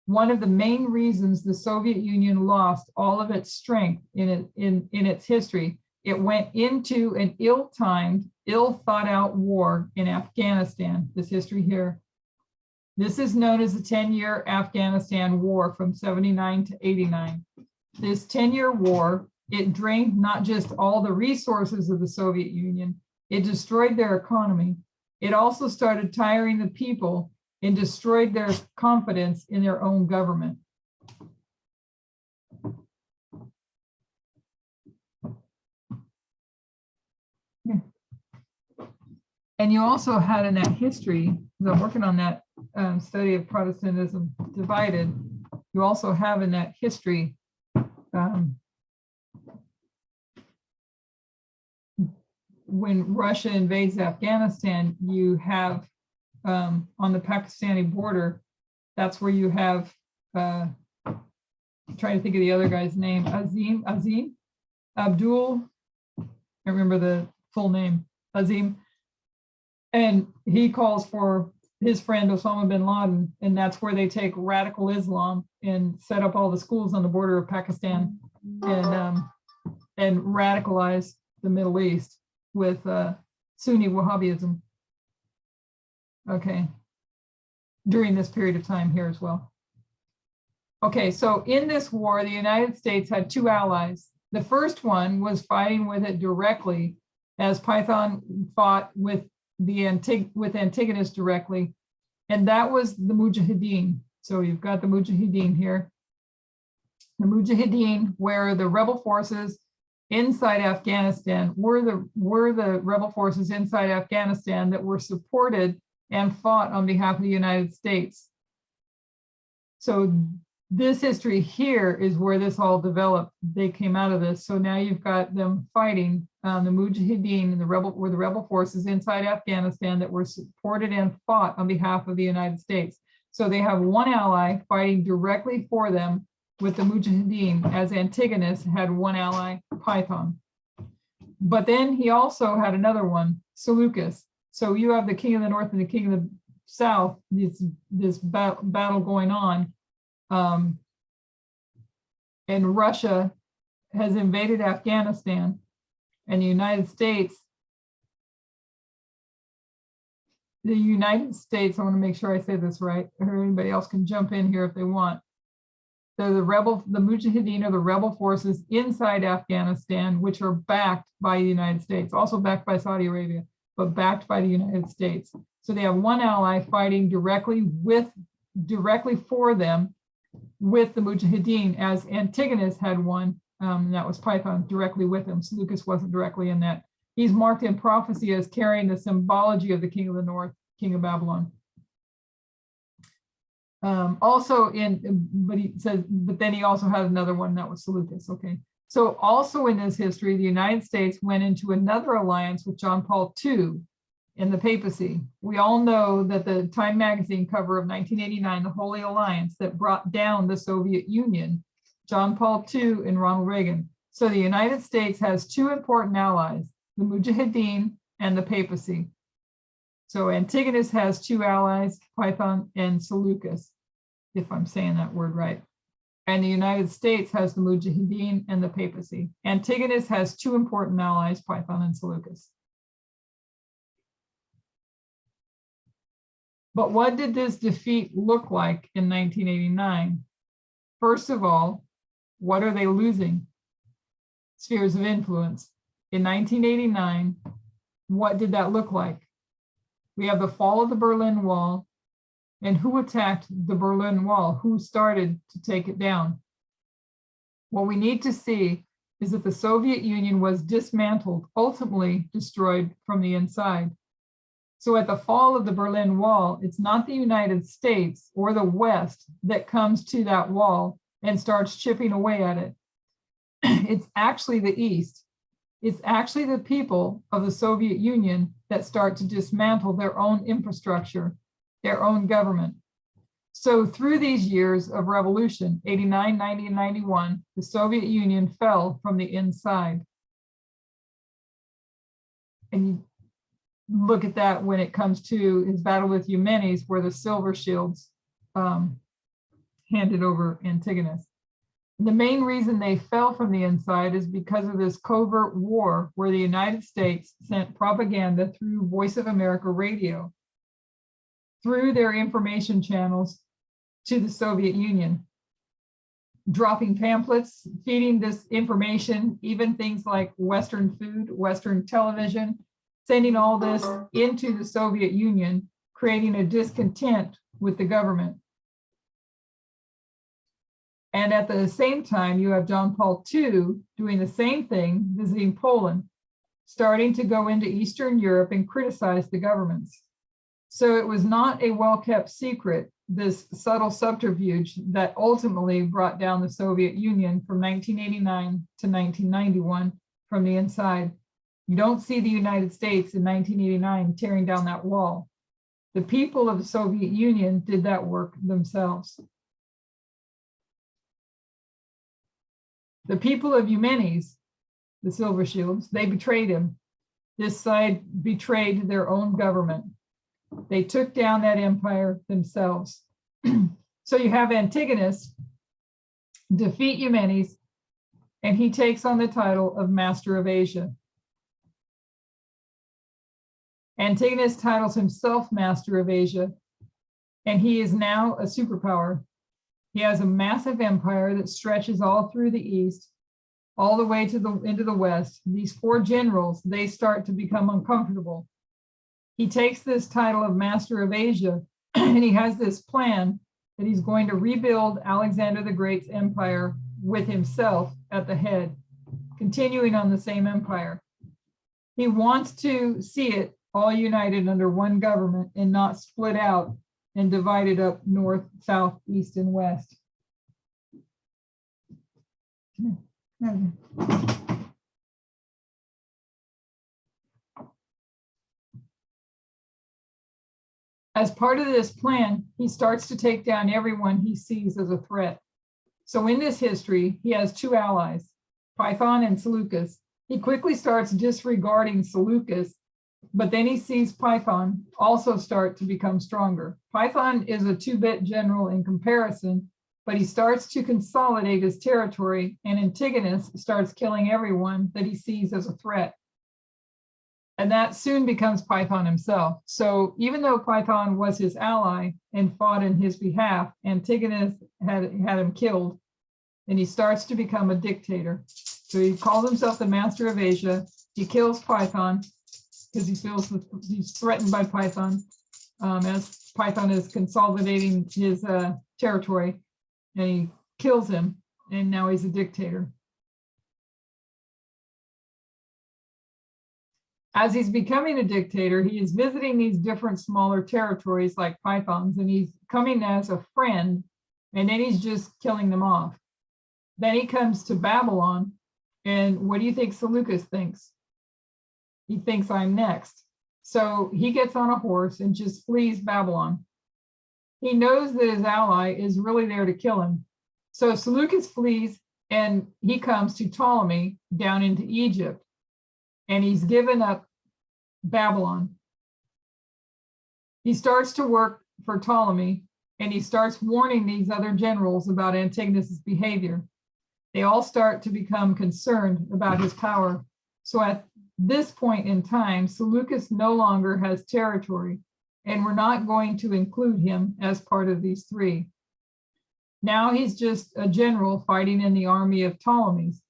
One of the main reasons the Soviet Union lost all of its strength in its history, it went into an ill-timed, ill-thought-out war in Afghanistan, this history here. This is known as the 10-year Afghanistan War from 79 to 89. This 10-year war, it drained not just all the resources of the Soviet Union, It destroyed their economy. It also started tiring the people and destroyed their confidence in their own government. And you also had in that history, because I'm working on that study of Protestantism divided, you also have in that history when Russia invades Afghanistan, you have on the Pakistani border, that's where you have, I'm trying to think of the other guy's name, Abdul, I remember the full name, Azim. And he calls for his friend Osama bin Laden, and that's where they take radical Islam and set up all the schools on the border of Pakistan and radicalize the Middle East with Sunni Wahhabism. Okay, during this period of time here as well. Okay, so in this war, the United States had two allies. The first one was fighting with it directly, as Python fought with Antigonus directly, and that was the Mujahideen. So you've got the Mujahideen here. The Mujahideen, where the rebel forces inside Afghanistan were the rebel forces inside Afghanistan that were supported and fought on behalf of the United States. So this history here is where this all developed. They came out of this. So now you've got them fighting the Mujahideen and the rebel forces inside Afghanistan that were supported and fought on behalf of the United States. So they have one ally fighting directly for them with the Mujahideen, as Antigonus had one ally, Python. But then he also had another one, Seleucus. So you have the king of the north and the king of the south, this battle going on. And Russia has invaded Afghanistan, and the United States, I want to make sure I say this right, or anybody else can jump in here if they want. The Mujahideen are the rebel forces inside Afghanistan, which are backed by the United States, also backed by Saudi Arabia, but backed by the United States. So they have one ally fighting directly for them with the Mujahideen, as Antigonus had one, and that was Python directly with him. Seleucus wasn't directly in that. He's marked in prophecy as carrying the symbology of the king of the north, king of Babylon. But then he also had another one that was Seleucus. Okay, so also in this history, the United States went into another alliance with John Paul II in the papacy. We all know that the Time magazine cover of 1989, the Holy Alliance that brought down the Soviet Union, John Paul II and Ronald Reagan. So the United States has two important allies, the Mujahideen and the papacy. So Antigonus has two allies, Python and Seleucus, if I'm saying that word right. And the United States has the Mujahideen and the papacy. Antigonus has two important allies, Python and Seleucus. But what did this defeat look like in 1989? First of all, what are they losing? Spheres of influence. In 1989, what did that look like? We have the fall of the Berlin Wall, and who attacked the Berlin Wall? Who started to take it down? What we need to see is that the Soviet Union was dismantled, ultimately destroyed from the inside. So at the fall of the Berlin Wall, it's not the United States or the West that comes to that wall and starts chipping away at it. It's actually the East. It's actually the people of the Soviet Union that start to dismantle their own infrastructure, their own government. So through these years of revolution, 89, 90, and 91, the Soviet Union fell from the inside. And you look at that when it comes to his battle with Eumenes, where the silver shields handed over Antigonus. The main reason they fell from the inside is because of this covert war where the United States sent propaganda through Voice of America radio, through their information channels to the Soviet Union, dropping pamphlets, feeding this information, even things like Western food, Western television, sending all this into the Soviet Union, creating a discontent with the government. And at the same time, you have John Paul II doing the same thing, visiting Poland, starting to go into Eastern Europe and criticize the governments. So it was not a well-kept secret, this subtle subterfuge that ultimately brought down the Soviet Union from 1989 to 1991 from the inside. You don't see the United States in 1989 tearing down that wall. The people of the Soviet Union did that work themselves. The people of Eumenes, the Silver Shields, they betrayed him. This side betrayed their own government. They took down that empire themselves. So you have Antigonus defeat Eumenes, and he takes on the title of Master of Asia. Antigonus titles himself Master of Asia, and he is now a superpower. He has a massive empire that stretches all through the east, all the way to into the west. These four generals, they start to become uncomfortable. He takes this title of Master of Asia, and he has this plan that he's going to rebuild Alexander the Great's empire with himself at the head, continuing on the same empire. He wants to see it all united under one government and not split out and divided up north, south, east, and west. As part of this plan, he starts to take down everyone he sees as a threat. So in this history, he has two allies, Python and Seleucus. He quickly starts disregarding Seleucus, but then he sees Python also start to become stronger. Python is a two-bit general in comparison, but he starts to consolidate his territory, and Antigonus starts killing everyone that he sees as a threat. And that soon becomes Python himself. So even though Python was his ally and fought in his behalf, Antigonus had him killed, and he starts to become a dictator. So he calls himself the Master of Asia. He kills Python because he feels that he's threatened by Python, as Python is consolidating his territory, and he kills him, and now he's a dictator. As he's becoming a dictator, he is visiting these different smaller territories like Python's, and he's coming as a friend, and then he's just killing them off. Then he comes to Babylon, and what do you think Seleucus thinks? He thinks I'm next. So he gets on a horse and just flees Babylon. He knows that his ally is really there to kill him. So Seleucus flees, and he comes to Ptolemy down into Egypt, and he's given up Babylon. He starts to work for Ptolemy, and he starts warning these other generals about Antigonus's behavior. They all start to become concerned about his power. So at this point in time, Seleucus no longer has territory, and we're not going to include him as part of these three. Now he's just a general fighting in the army of Ptolemy's.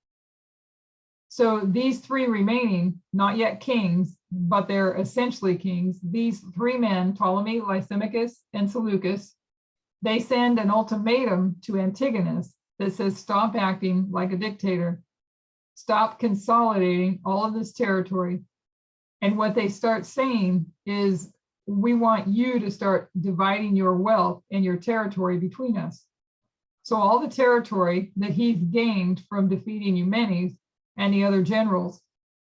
So these three remaining, not yet kings, but they're essentially kings, these three men, Ptolemy, Lysimachus, and Seleucus, they send an ultimatum to Antigonus that says, stop acting like a dictator. Stop consolidating all of this territory. And what they start saying is, we want you to start dividing your wealth and your territory between us. So all the territory that he's gained from defeating Eumenes and the other generals,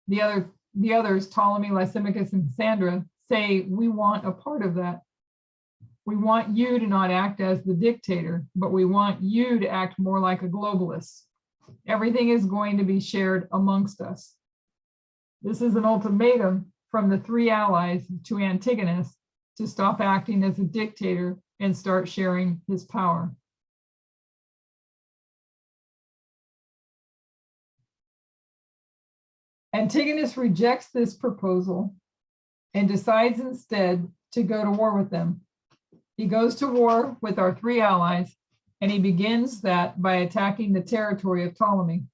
the others, Ptolemy, Lysimachus, and Cassandra, say, we want a part of that. We want you to not act as the dictator, but we want you to act more like a globalist. Everything is going to be shared amongst us. This is an ultimatum from the three allies to Antigonus to stop acting as a dictator and start sharing his power. Antigonus rejects this proposal and decides instead to go to war with them. He goes to war with our three allies, and he begins that by attacking the territory of Ptolemy.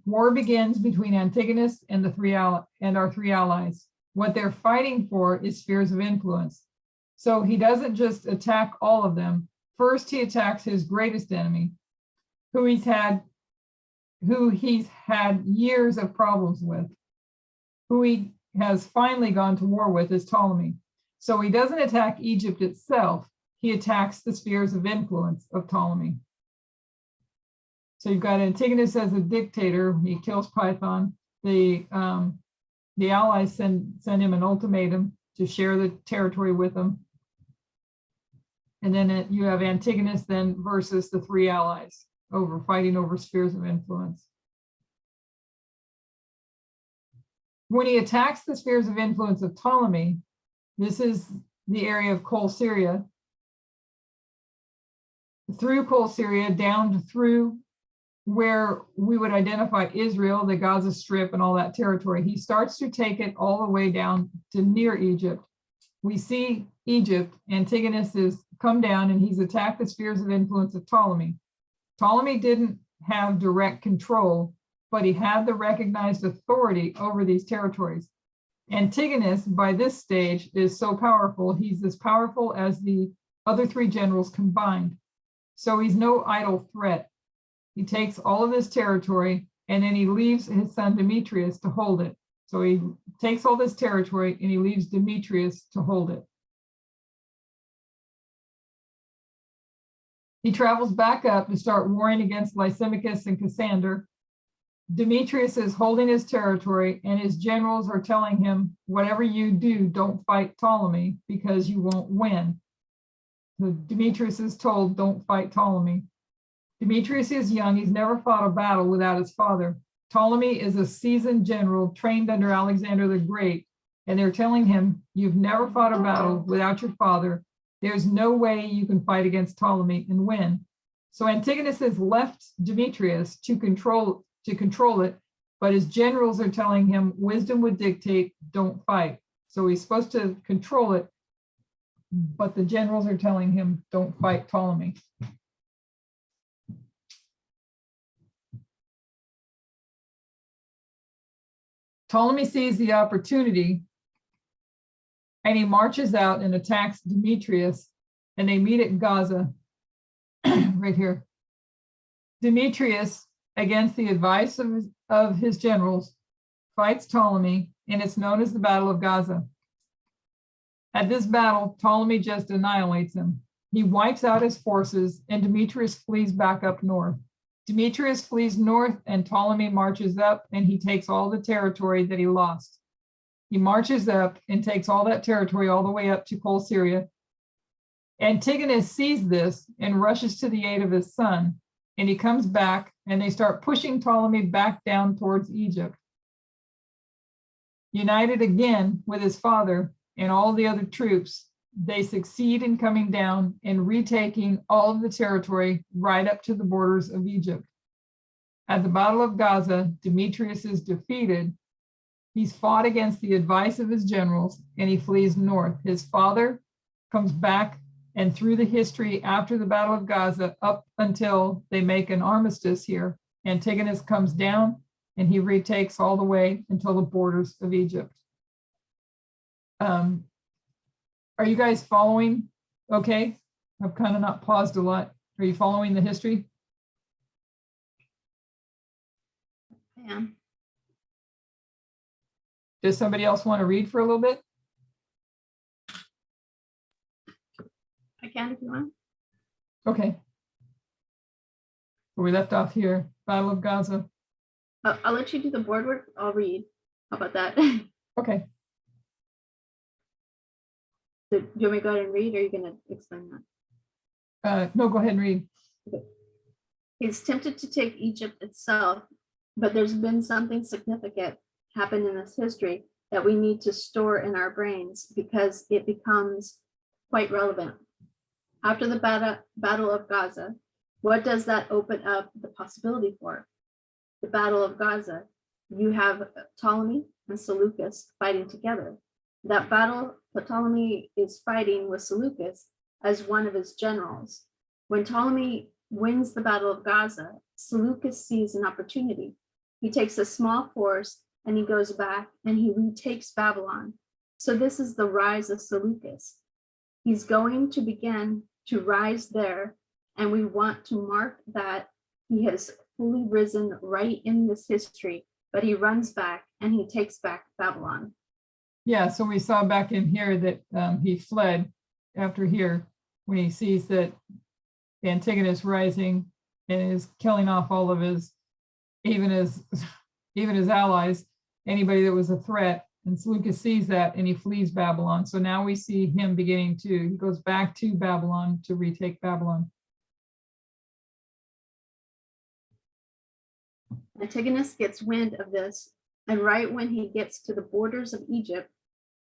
War begins between Antigonus and our three allies. What they're fighting for is spheres of influence. So he doesn't just attack all of them. First, he attacks his greatest enemy, who he's had years of problems with, who he has finally gone to war with, is Ptolemy. So he doesn't attack Egypt itself. He attacks the spheres of influence of Ptolemy. So you've got Antigonus as a dictator. He kills Python. The allies send him an ultimatum to share the territory with them. And then you have Antigonus then versus the three allies fighting over spheres of influence. When he attacks the spheres of influence of Ptolemy, this is the area of Coal Syria. Through Coal Syria down through where we would identify Israel, the Gaza Strip, and all that territory. He starts to take it all the way down to near Egypt. We see Egypt. Antigonus has come down and he's attacked the spheres of influence of Ptolemy. Ptolemy didn't have direct control, but he had the recognized authority over these territories. Antigonus, by this stage, is so powerful. He's as powerful as the other three generals combined. So he's no idle threat. He takes all of this territory and then he leaves his son Demetrius to hold it. So he takes all this territory and he leaves Demetrius to hold it. He travels back up to start warring against Lysimachus and Cassander. Demetrius is holding his territory and his generals are telling him, whatever you do, don't fight Ptolemy because you won't win. So Demetrius is told, don't fight Ptolemy. Demetrius is young. He's never fought a battle without his father. Ptolemy is a seasoned general trained under Alexander the Great. And they're telling him, you've never fought a battle without your father. There's no way you can fight against Ptolemy and win. So Antigonus has left Demetrius to control it, but his generals are telling him wisdom would dictate, don't fight. So he's supposed to control it, but the generals are telling him, don't fight Ptolemy. Ptolemy sees the opportunity and he marches out and attacks Demetrius, and they meet at Gaza, right here. Demetrius, against the advice of his generals, fights Ptolemy, and it's known as the Battle of Gaza. At this battle, Ptolemy just annihilates him. He wipes out his forces, and Demetrius flees back up north. Demetrius flees north, and Ptolemy marches up, and he takes all the territory that he lost. He marches up and takes all that territory all the way up to Coal Syria. Antigonus sees this and rushes to the aid of his son, and he comes back, and they start pushing Ptolemy back down towards Egypt. United again with his father and all the other troops, they succeed in coming down and retaking all of the territory right up to the borders of Egypt. At the Battle of Gaza, Demetrius is defeated. He's fought against the advice of his generals and he flees north. His father comes back, and through the history after the Battle of Gaza, up until they make an armistice here, Antigonus comes down and he retakes all the way until the borders of Egypt. Are you guys following? Okay, I've kind of not paused a lot. Are you following the history? Yeah. Does somebody else want to read for a little bit? I can if you want. Okay. We left off here, Battle of Gaza. I'll let you do the board work. I'll read. How about that? Okay. Do you want me to go ahead and read, or are you going to explain that? No, go ahead and read. He's tempted to take Egypt itself, but there's been something significant happen in this history that we need to store in our brains because it becomes quite relevant. After the Battle of Gaza, what does that open up the possibility for? The Battle of Gaza, you have Ptolemy and Seleucus fighting together. That battle, Ptolemy is fighting with Seleucus as one of his generals. When Ptolemy wins the Battle of Gaza, Seleucus sees an opportunity. He takes a small force and he goes back and he retakes Babylon. So this is the rise of Seleucus. He's going to begin to rise there, and we want to mark that he has fully risen right in this history, but he runs back and he takes back Babylon. Yeah, so we saw back in here that he fled after here when he sees that Antigonus rising and is killing off all of his, even his allies, anybody that was a threat. And Seleucus sees that and he flees Babylon. So now we see him beginning to, he goes back to Babylon to retake Babylon. Antigonus gets wind of this, and right when he gets to the borders of Egypt,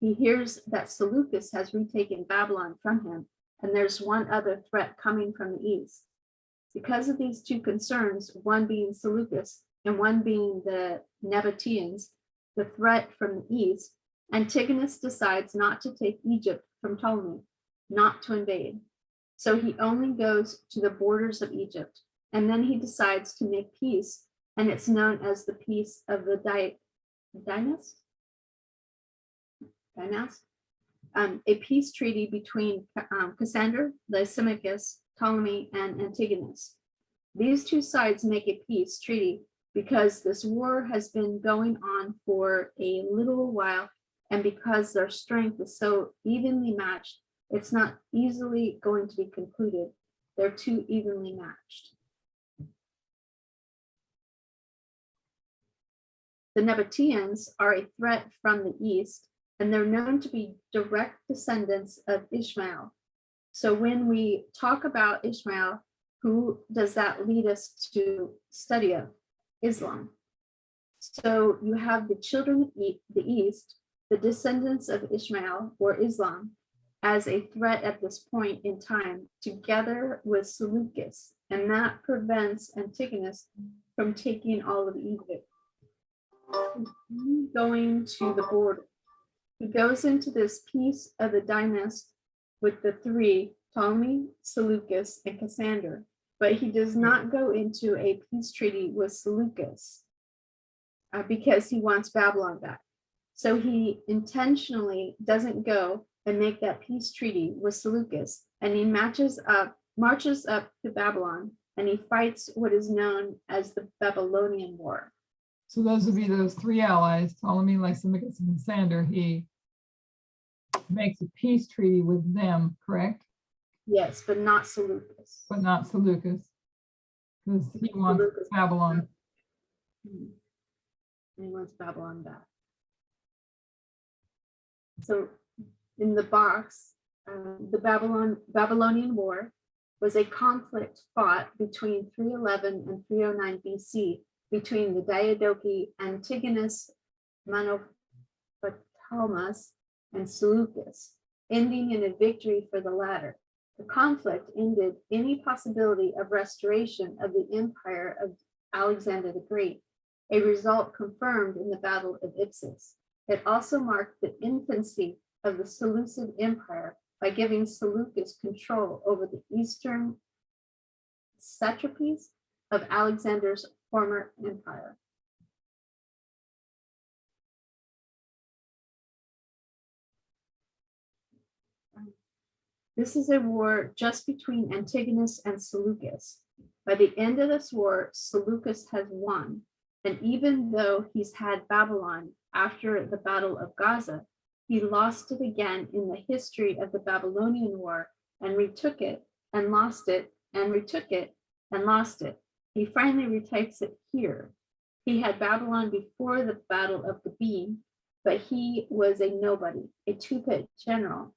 he hears that Seleucus has retaken Babylon from him, and there's one other threat coming from the east. Because of these two concerns, one being Seleucus and one being the Nabateans, the threat from the east, Antigonus decides not to take Egypt from Ptolemy, not to invade. So he only goes to the borders of Egypt, and then he decides to make peace, and it's known as the Peace of the Dynas, a peace treaty between Cassander, Lysimachus, Ptolemy, and Antigonus. These two sides make a peace treaty because this war has been going on for a little while, and because their strength is so evenly matched, it's not easily going to be concluded. They're too evenly matched. The Nabateans are a threat from the east, and they're known to be direct descendants of Ishmael. So when we talk about Ishmael, who does that lead us to study of? Islam. So you have the children of the east, the descendants of Ishmael or Islam, as a threat at this point in time, together with Seleucus, and that prevents Antigonus from taking all of Egypt. Going to the border, he goes into this peace of the dynasty with the three, Ptolemy, Seleucus, and Cassander, but he does not go into a peace treaty with Seleucus because he wants Babylon back. So he intentionally doesn't go and make that peace treaty with Seleucus, and he marches up to Babylon, and he fights what is known as the Babylonian War. So those would be those three allies, Ptolemy, Lysimachus, and Cassander. He makes a peace treaty with them, correct? Yes, but not Seleucus. But not Seleucus, because he wants Seleucus. Babylon. And he wants Babylon back. So in the box, the Babylonian War was a conflict fought between 311 and 309 BC between the Diadoki, Antigonus, Monophthalmus, and Seleucus, ending in a victory for the latter. The conflict ended any possibility of restoration of the empire of Alexander the Great, a result confirmed in the Battle of Ipsus. It also marked the infancy of the Seleucid Empire by giving Seleucus control over the eastern satrapies of Alexander's former empire. This is a war just between Antigonus and Seleucus. By the end of this war, Seleucus has won, and even though he's had Babylon after the Battle of Gaza, he lost it again in the history of the Babylonian War and retook it and lost it and retook it and lost it. He finally retakes it here. He had Babylon before the Battle of the Bean, but he was a nobody, a two-pit general.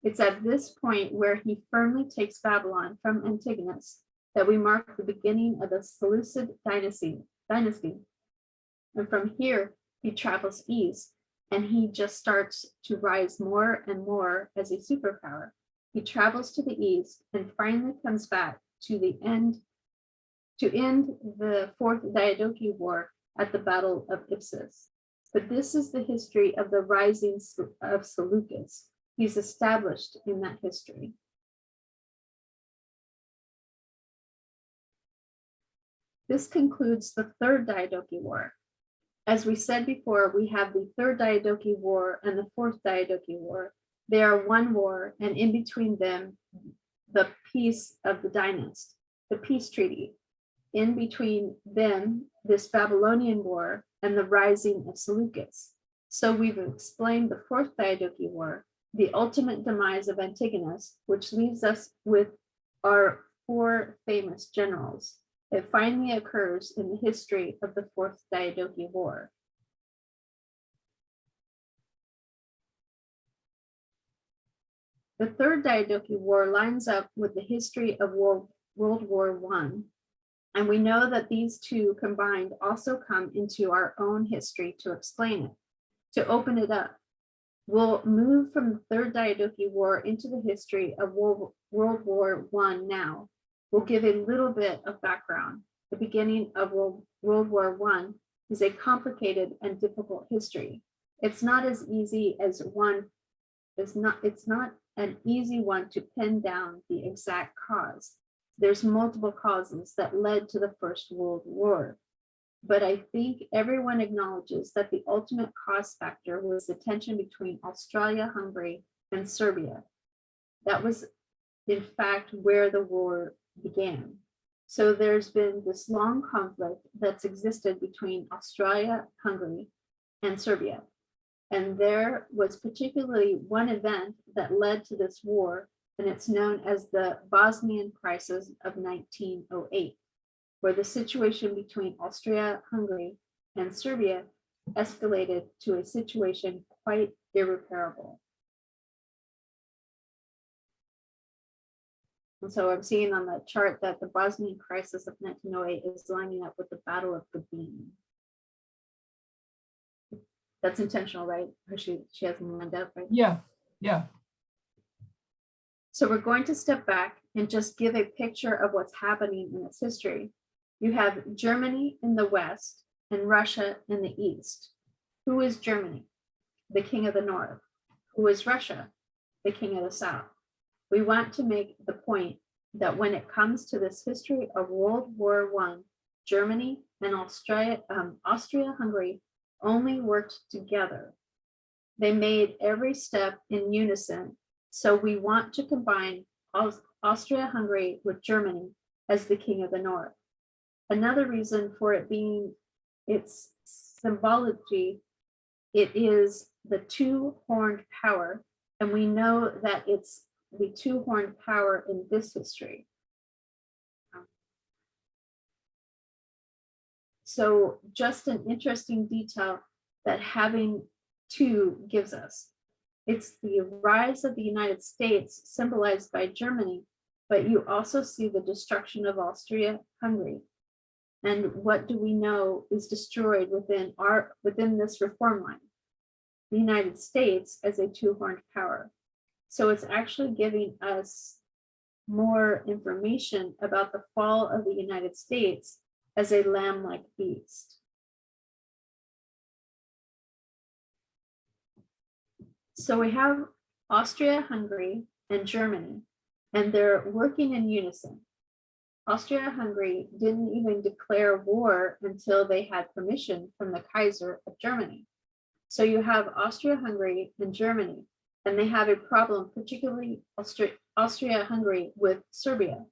It's at this point where he firmly takes Babylon from Antigonus that we mark the beginning of the Seleucid dynasty. And from here, he travels east, and he just starts to rise more and more as a superpower. He travels to the east and finally comes back to end the Fourth Diadoki War at the Battle of Ipsus. But this is the history of the rising of Seleucus. He's established in that history. This concludes the Third Diadoki War. As we said before, we have the Third Diadoki War and the Fourth Diadoki War. They are one war, and in between them, the peace of the dynast, the peace treaty. In between them, this Babylonian War and the rising of Seleucus. So we've explained the Fourth Diadoki War, the ultimate demise of Antigonus, which leaves us with our 4 famous generals. It finally occurs in the history of the Fourth Diadoki War. The Third Diadoki War lines up with the history of World War I, and we know that these two combined also come into our own history to explain it, to open it up. We'll move from the Third Diadoki War into the history of World War I now. We'll give a little bit of background. The beginning of World War I is a complicated and difficult history. It's not as easy as it's not an easy one to pin down the exact cause. There's multiple causes that led to the First World War. But I think everyone acknowledges that the ultimate cause factor was the tension between Austria-Hungary and Serbia. That was, in fact, where the war began. So there's been this long conflict that's existed between Austria-Hungary and Serbia. And there was particularly one event that led to this war, and it's known as the Bosnian Crisis of 1908, where the situation between Austria-Hungary and Serbia escalated to a situation quite irreparable. And so I'm seeing on the chart that the Bosnian Crisis of 1908 is lining up with the Battle of Gabin. That's intentional, right? Or she has them lined up, right? Yeah, yeah. So we're going to step back and just give a picture of what's happening in its history. You have Germany in the west and Russia in the east. Who is Germany? The king of the north. Who is Russia? The king of the south. We want to make the point that when it comes to this history of World War I, Germany and Austria-Hungary only worked together. They made every step in unison. So we want to combine Austria-Hungary with Germany as the king of the north. Another reason for it being its symbology, it is the two-horned power, and we know that it's the two-horned power in this history. So just an interesting detail that having two gives us. It's the rise of the United States symbolized by Germany, but you also see the destruction of Austria-Hungary. And what do we know is destroyed within this reform line? The United States as a two-horned power. So it's actually giving us more information about the fall of the United States as a lamb-like beast. So we have Austria-Hungary and Germany, and they're working in unison. Austria-Hungary didn't even declare war until they had permission from the Kaiser of Germany. So you have Austria-Hungary and Germany, and they have a problem, particularly Austria-Hungary with Serbia.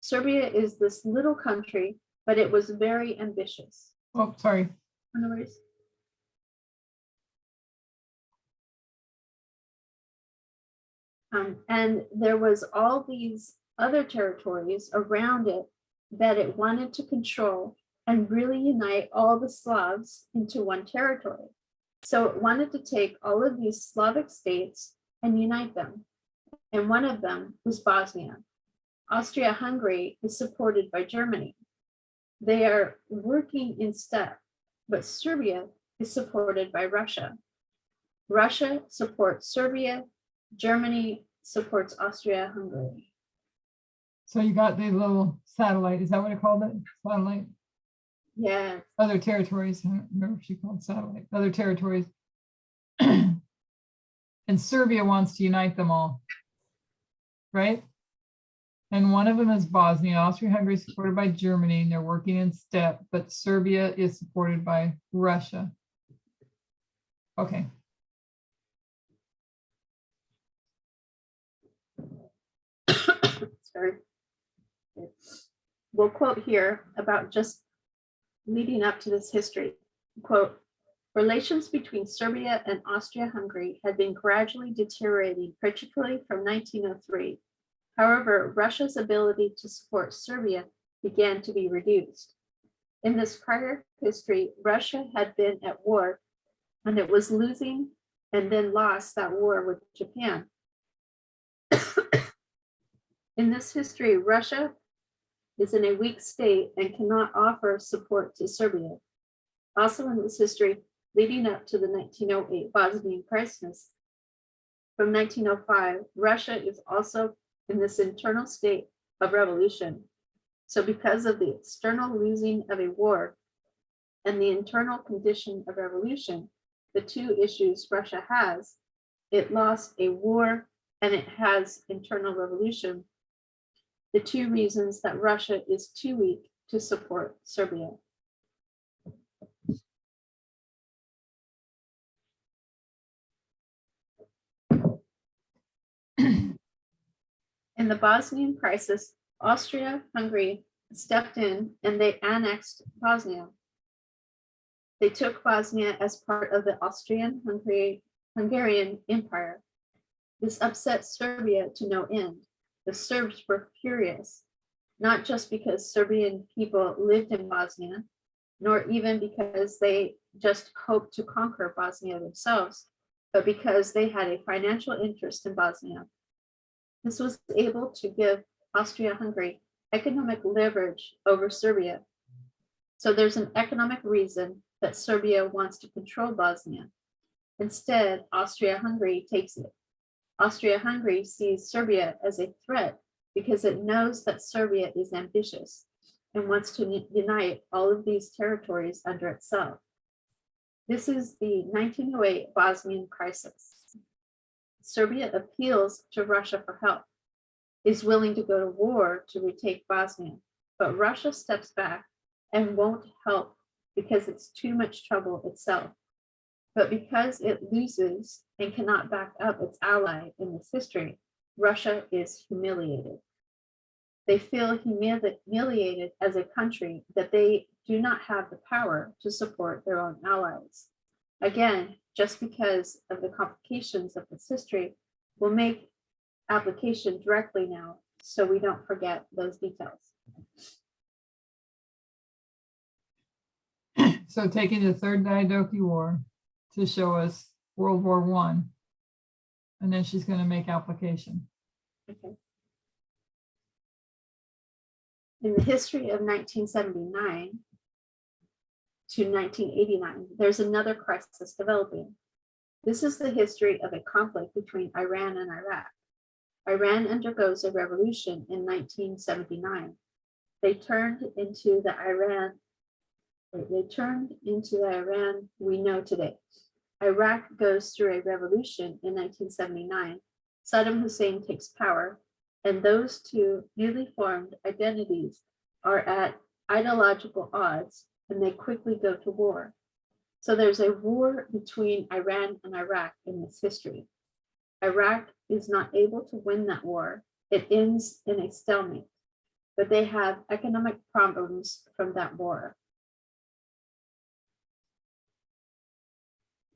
Serbia is this little country, but it was very ambitious. Oh, sorry. No worries. And there was all these other territories around it that it wanted to control and really unite all the Slavs into one territory. So it wanted to take all of these Slavic states and unite them. And one of them was Bosnia. Austria-Hungary is supported by Germany. They are working in step, but Serbia is supported by Russia. Russia supports Serbia. Germany supports Austria-Hungary. So you got the little satellite, is that what it called it? Satellite? Yeah. Other territories, I don't remember if she called satellite, other territories. And Serbia wants to unite them all, right? And one of them is Bosnia. Austria-Hungary is supported by Germany, and they're working in step, but Serbia is supported by Russia. Okay. Sorry. We'll quote here about just leading up to this history. Quote, relations between Serbia and Austria-Hungary had been gradually deteriorating, particularly from 1903. However, Russia's ability to support Serbia began to be reduced. In this prior history, Russia had been at war and it was losing and then lost that war with Japan. In this history, Russia is in a weak state and cannot offer support to Serbia. Also in this history, leading up to the 1908 Bosnian Crisis, from 1905, Russia is also in this internal state of revolution. So because of the external losing of a war and the internal condition of revolution, the two issues Russia has, it lost a war and it has internal revolution, the two reasons that Russia is too weak to support Serbia. In the Bosnian Crisis, Austria-Hungary stepped in and they annexed Bosnia. They took Bosnia as part of the Austrian-Hungarian Empire. This upset Serbia to no end. The Serbs were furious, not just because Serbian people lived in Bosnia, nor even because they just hoped to conquer Bosnia themselves, but because they had a financial interest in Bosnia. This was able to give Austria-Hungary economic leverage over Serbia. So there's an economic reason that Serbia wants to control Bosnia. Instead, Austria-Hungary takes it. Austria-Hungary sees Serbia as a threat because it knows that Serbia is ambitious and wants to unite all of these territories under itself. This is the 1908 Bosnian Crisis. Serbia appeals to Russia for help, is willing to go to war to retake Bosnia, but Russia steps back and won't help because it's too much trouble itself. But because it loses and cannot back up its ally in this history, Russia is humiliated. They feel humiliated as a country that they do not have the power to support their own allies. Again, just because of the complications of this history, we'll make application directly now so we don't forget those details. So taking the third Diadoki War to show us World War I, and then she's going to make application. Okay. In the history of 1979 to 1989, there's another crisis developing. This is the history of a conflict between Iran and Iraq. Iran undergoes a revolution in 1979. They turned into the Iran we know today. Iraq goes through a revolution in 1979. Saddam Hussein takes power, and those two newly formed identities are at ideological odds, and they quickly go to war. So there's a war between Iran and Iraq in this history. Iraq is not able to win that war. It ends in a stalemate, but they have economic problems from that war.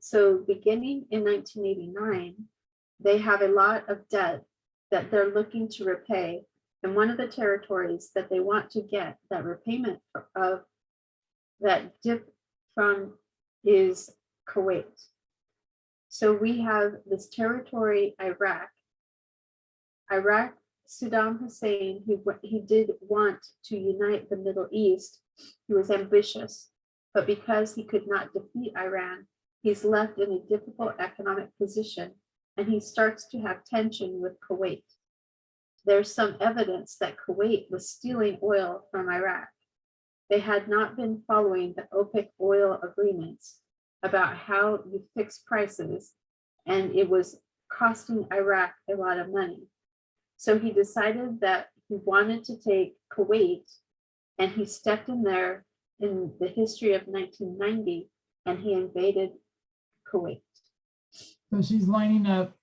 So beginning in 1989, they have a lot of debt that they're looking to repay. And one of the territories that they want to get that repayment of that dip from is Kuwait. So we have this territory, Iraq. Saddam Hussein, he did want to unite the Middle East. He was ambitious, but because he could not defeat Iran, he's left in a difficult economic position, and he starts to have tension with Kuwait. There's some evidence that Kuwait was stealing oil from Iraq. They had not been following the OPEC oil agreements about how you fix prices, and it was costing Iraq a lot of money. So he decided that he wanted to take Kuwait, and he stepped in there in the history of 1990, and he invaded Kuwait. So she's lining up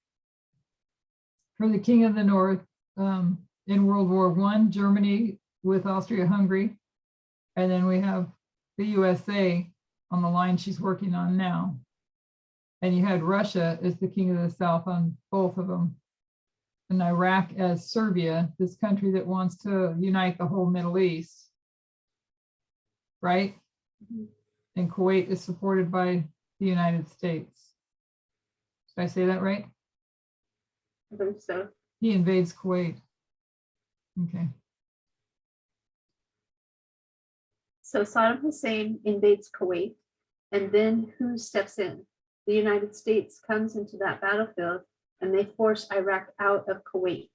for the King of the North in World War I, Germany with Austria-Hungary. And then we have the USA on the line she's working on now. And you had Russia as the King of the South on both of them. And Iraq as Serbia, this country that wants to unite the whole Middle East. Right? Mhm. And Kuwait is supported by the United States. Did I say that right? I believe so. He invades Kuwait. Okay. So Saddam Hussein invades Kuwait, and then who steps in? The United States comes into that battlefield, and they force Iraq out of Kuwait.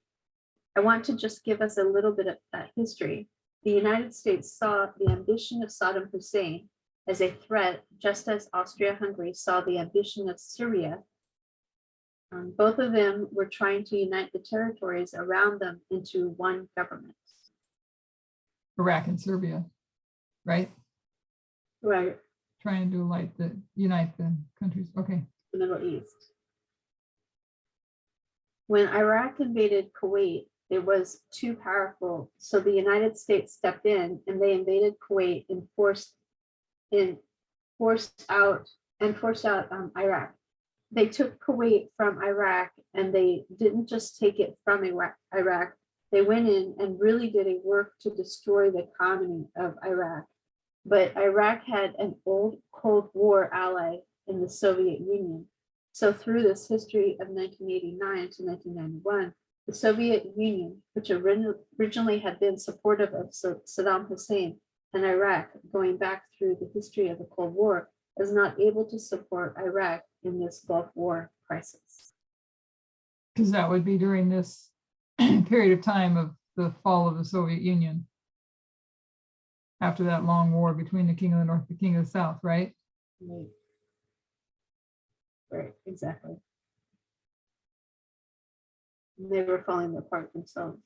I want to just give us a little bit of that history. The United States saw the ambition of Saddam Hussein as a threat, just as Austria-Hungary saw the ambition of Syria. Both of them were trying to unite the territories around them into one government. Iraq and Serbia, right? Right, Trying to unite the countries. Okay. the Middle East. When Iraq invaded Kuwait, it was too powerful. So the United States stepped in and they invaded Kuwait and forced out Iraq. They took Kuwait from Iraq, and they didn't just take it from Iraq. They went in and really did a work to destroy the economy of Iraq. But Iraq had an old Cold War ally in the Soviet Union. So through this history of 1989 to 1991, the Soviet Union, which originally had been supportive of Saddam Hussein and Iraq going back through the history of the Cold War, is not able to support Iraq in this Gulf War crisis. Because that would be during this period of time of the fall of the Soviet Union. After that long war between the King of the North and the King of the South, right? Right, exactly. They were falling apart themselves.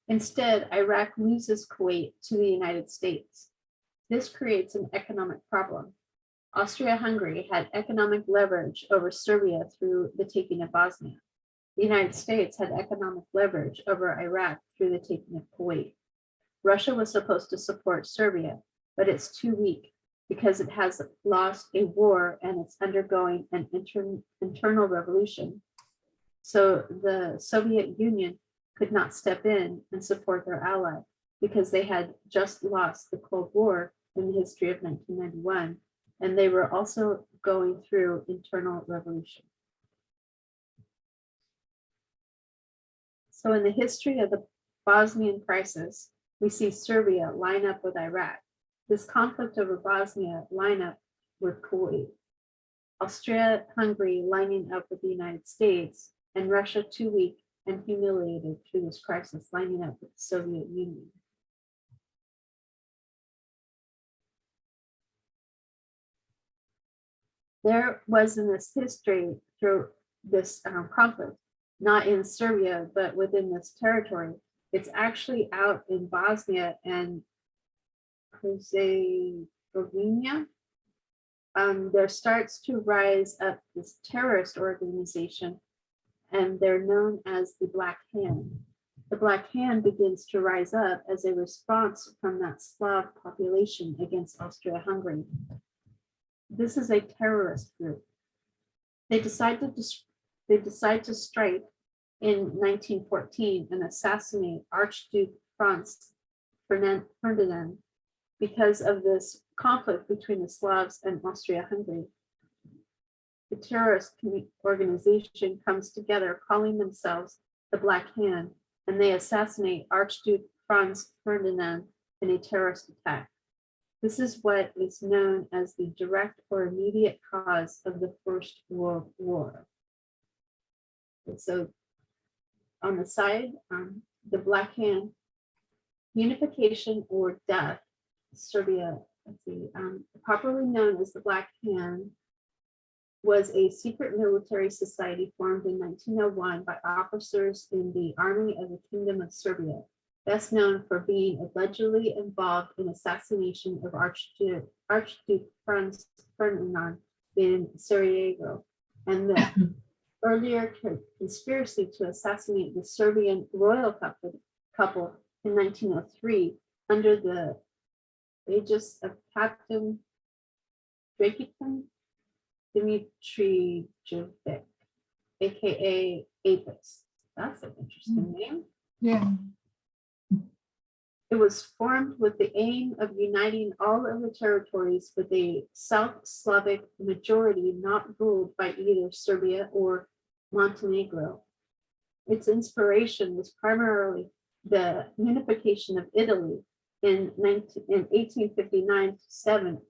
Instead, Iraq loses Kuwait to the United States. This creates an economic problem. Austria-Hungary had economic leverage over Serbia through the taking of Bosnia. The United States had economic leverage over Iraq through the taking of Kuwait. Russia was supposed to support Serbia, but it's too weak because it has lost a war and it's undergoing an internal revolution. So the Soviet Union could not step in and support their ally because they had just lost the Cold War in the history of 1991, and they were also going through internal revolution. So in the history of the Bosnian Crisis, we see Serbia line up with Iraq. This conflict over Bosnia line up with Kuwait. Austria-Hungary lining up with the United States, and Russia too weak and humiliated through this crisis lining up with the Soviet Union. There was in this history through this conflict, not in Serbia, but within this territory. It's actually out in Bosnia and Herzegovina. There starts to rise up this terrorist organization, and they're known as the Black Hand. The Black Hand begins to rise up as a response from that Slav population against Austria-Hungary. This is a terrorist group. They decide to strike in 1914 and assassinate Archduke Franz Ferdinand because of this conflict between the Slavs and Austria-Hungary. The terrorist organization comes together, calling themselves the Black Hand, and they assassinate Archduke Franz Ferdinand in a terrorist attack. This is what is known as the direct or immediate cause of the First World War. And so on the side, the Black Hand, unification or death, Serbia, properly known as the Black Hand, was a secret military society formed in 1901 by officers in the Army of the Kingdom of Serbia, best known for being allegedly involved in assassination of Archduke Franz Ferdinand in Sarajevo, and the earlier conspiracy to assassinate the Serbian royal couple in 1903 under the aegis of Captain Dragutin Dimitrijevic, aka Apis. That's an interesting name. Yeah. It was formed with the aim of uniting all of the territories with a South Slavic majority not ruled by either Serbia or Montenegro. Its inspiration was primarily the unification of Italy in 1859 to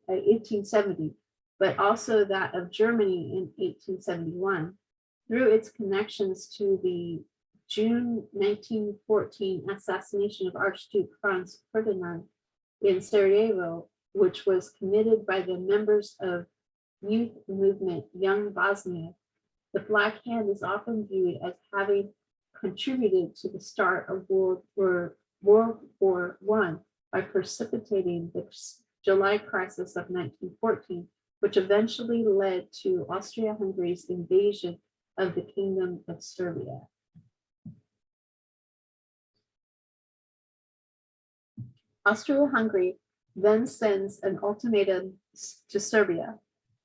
1870, but also that of Germany in 1871. Through its connections to the June 1914 assassination of Archduke Franz Ferdinand in Sarajevo, which was committed by the members of youth movement Young Bosnia, the Black Hand is often viewed as having contributed to the start of World War I by precipitating the July Crisis of 1914, which eventually led to Austria-Hungary's invasion of the Kingdom of Serbia. Austria-Hungary then sends an ultimatum to Serbia.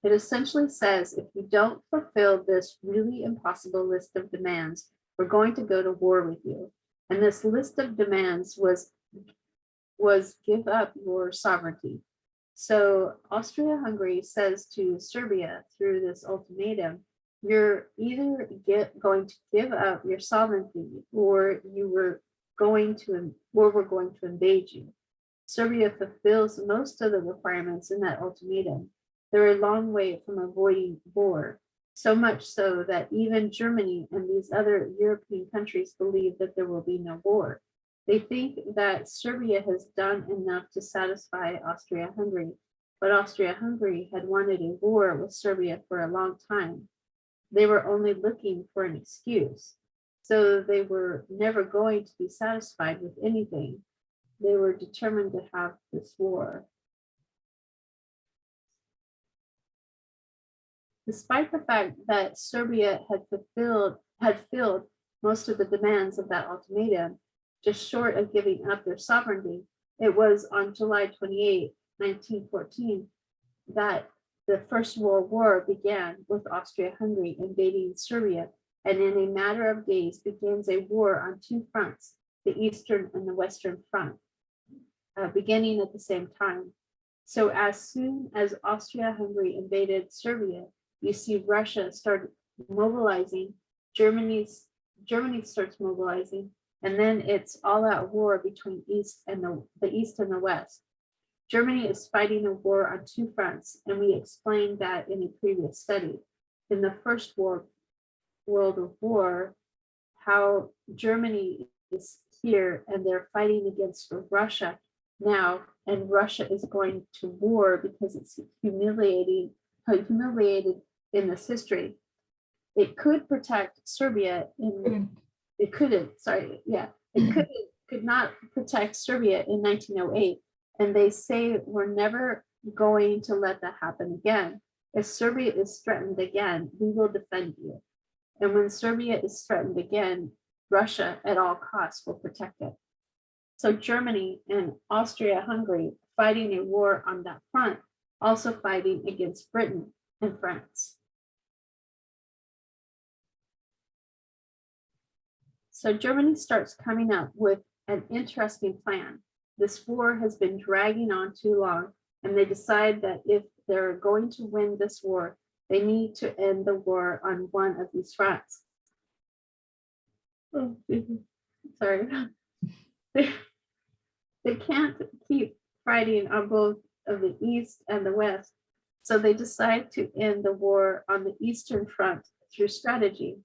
It essentially says, if you don't fulfill this really impossible list of demands, we're going to go to war with you. And this list of demands was give up your sovereignty. So Austria-Hungary says to Serbia through this ultimatum, you're either going to give up your sovereignty or we're going to invade you. Serbia fulfills most of the requirements in that ultimatum. They're a long way from avoiding war, so much so that even Germany and these other European countries believe that there will be no war. They think that Serbia has done enough to satisfy Austria-Hungary, but Austria-Hungary had wanted a war with Serbia for a long time. They were only looking for an excuse, so they were never going to be satisfied with anything. They were determined to have this war. Despite the fact that Serbia had filled most of the demands of that ultimatum, just short of giving up their sovereignty, it was on July 28, 1914, that the First World War began with Austria-Hungary invading Serbia, and in a matter of days begins a war on two fronts, the Eastern and the Western Front, beginning at the same time. So as soon as Austria-Hungary invaded Serbia, you see Russia start mobilizing, Germany starts mobilizing, and then it's all-out war between the East and the West. Germany is fighting a war on two fronts, and we explained that in a previous study. In the First World War, how Germany is here and they're fighting against Russia now, and Russia is going to war because it's humiliated in this history. It could protect Serbia it could not protect Serbia in 1908. And they say we're never going to let that happen again. If Serbia is threatened again, we will defend you. And when Serbia is threatened again, Russia at all costs will protect it. So Germany and Austria-Hungary fighting a war on that front, also fighting against Britain and France. So Germany starts coming up with an interesting plan. This war has been dragging on too long, and they decide that if they're going to win this war, they need to end the war on one of these fronts. Oh, sorry. They can't keep fighting on both of the East and the West, so they decide to end the war on the Eastern Front through strategy.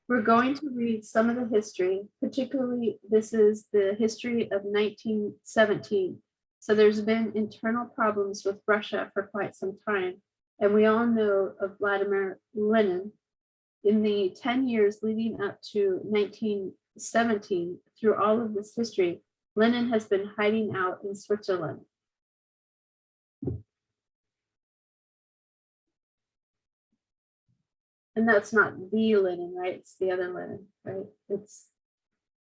We're going to read some of the history, particularly this is the history of 1917. So there's been internal problems with Russia for quite some time. And we all know of Vladimir Lenin. In the 10 years leading up to 1917, through all of this history, Lenin has been hiding out in Switzerland. And that's not the Lenin, right? It's the other Lenin, right? It's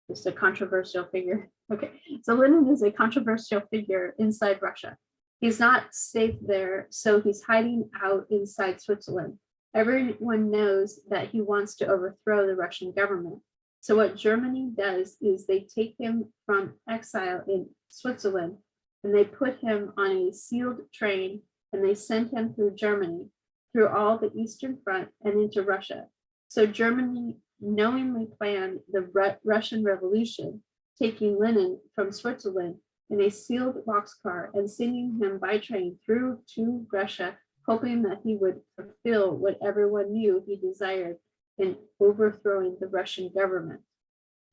just a controversial figure. Okay, so Lenin is a controversial figure inside Russia. He's not safe there, so he's hiding out inside Switzerland. Everyone knows that he wants to overthrow the Russian government. So what Germany does is they take him from exile in Switzerland and they put him on a sealed train and they send him through Germany, through all the Eastern Front and into Russia. So Germany knowingly planned the Russian Revolution, taking Lenin from Switzerland in a sealed boxcar and sending him by train through to Russia, hoping that he would fulfill what everyone knew he desired in overthrowing the Russian government.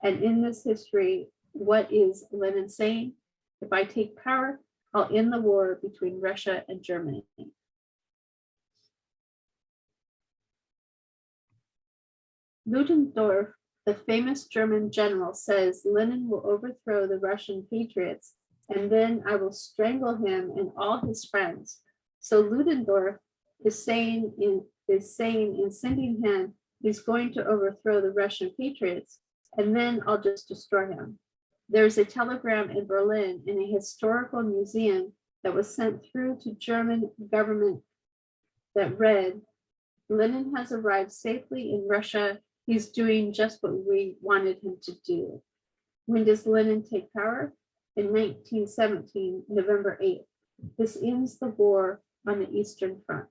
And in this history, what is Lenin saying? If I take power, I'll end the war between Russia and Germany. Ludendorff, the famous German general, says Lenin will overthrow the Russian patriots, and then I will strangle him and all his friends. So Ludendorff is saying in sending him, he's going to overthrow the Russian patriots, and then I'll just destroy him. There's a telegram in Berlin in a historical museum that was sent through to German government that read, Lenin has arrived safely in Russia. He's doing just what we wanted him to do. When does Lenin take power? In 1917, November 8th. This ends the war on the Eastern Front.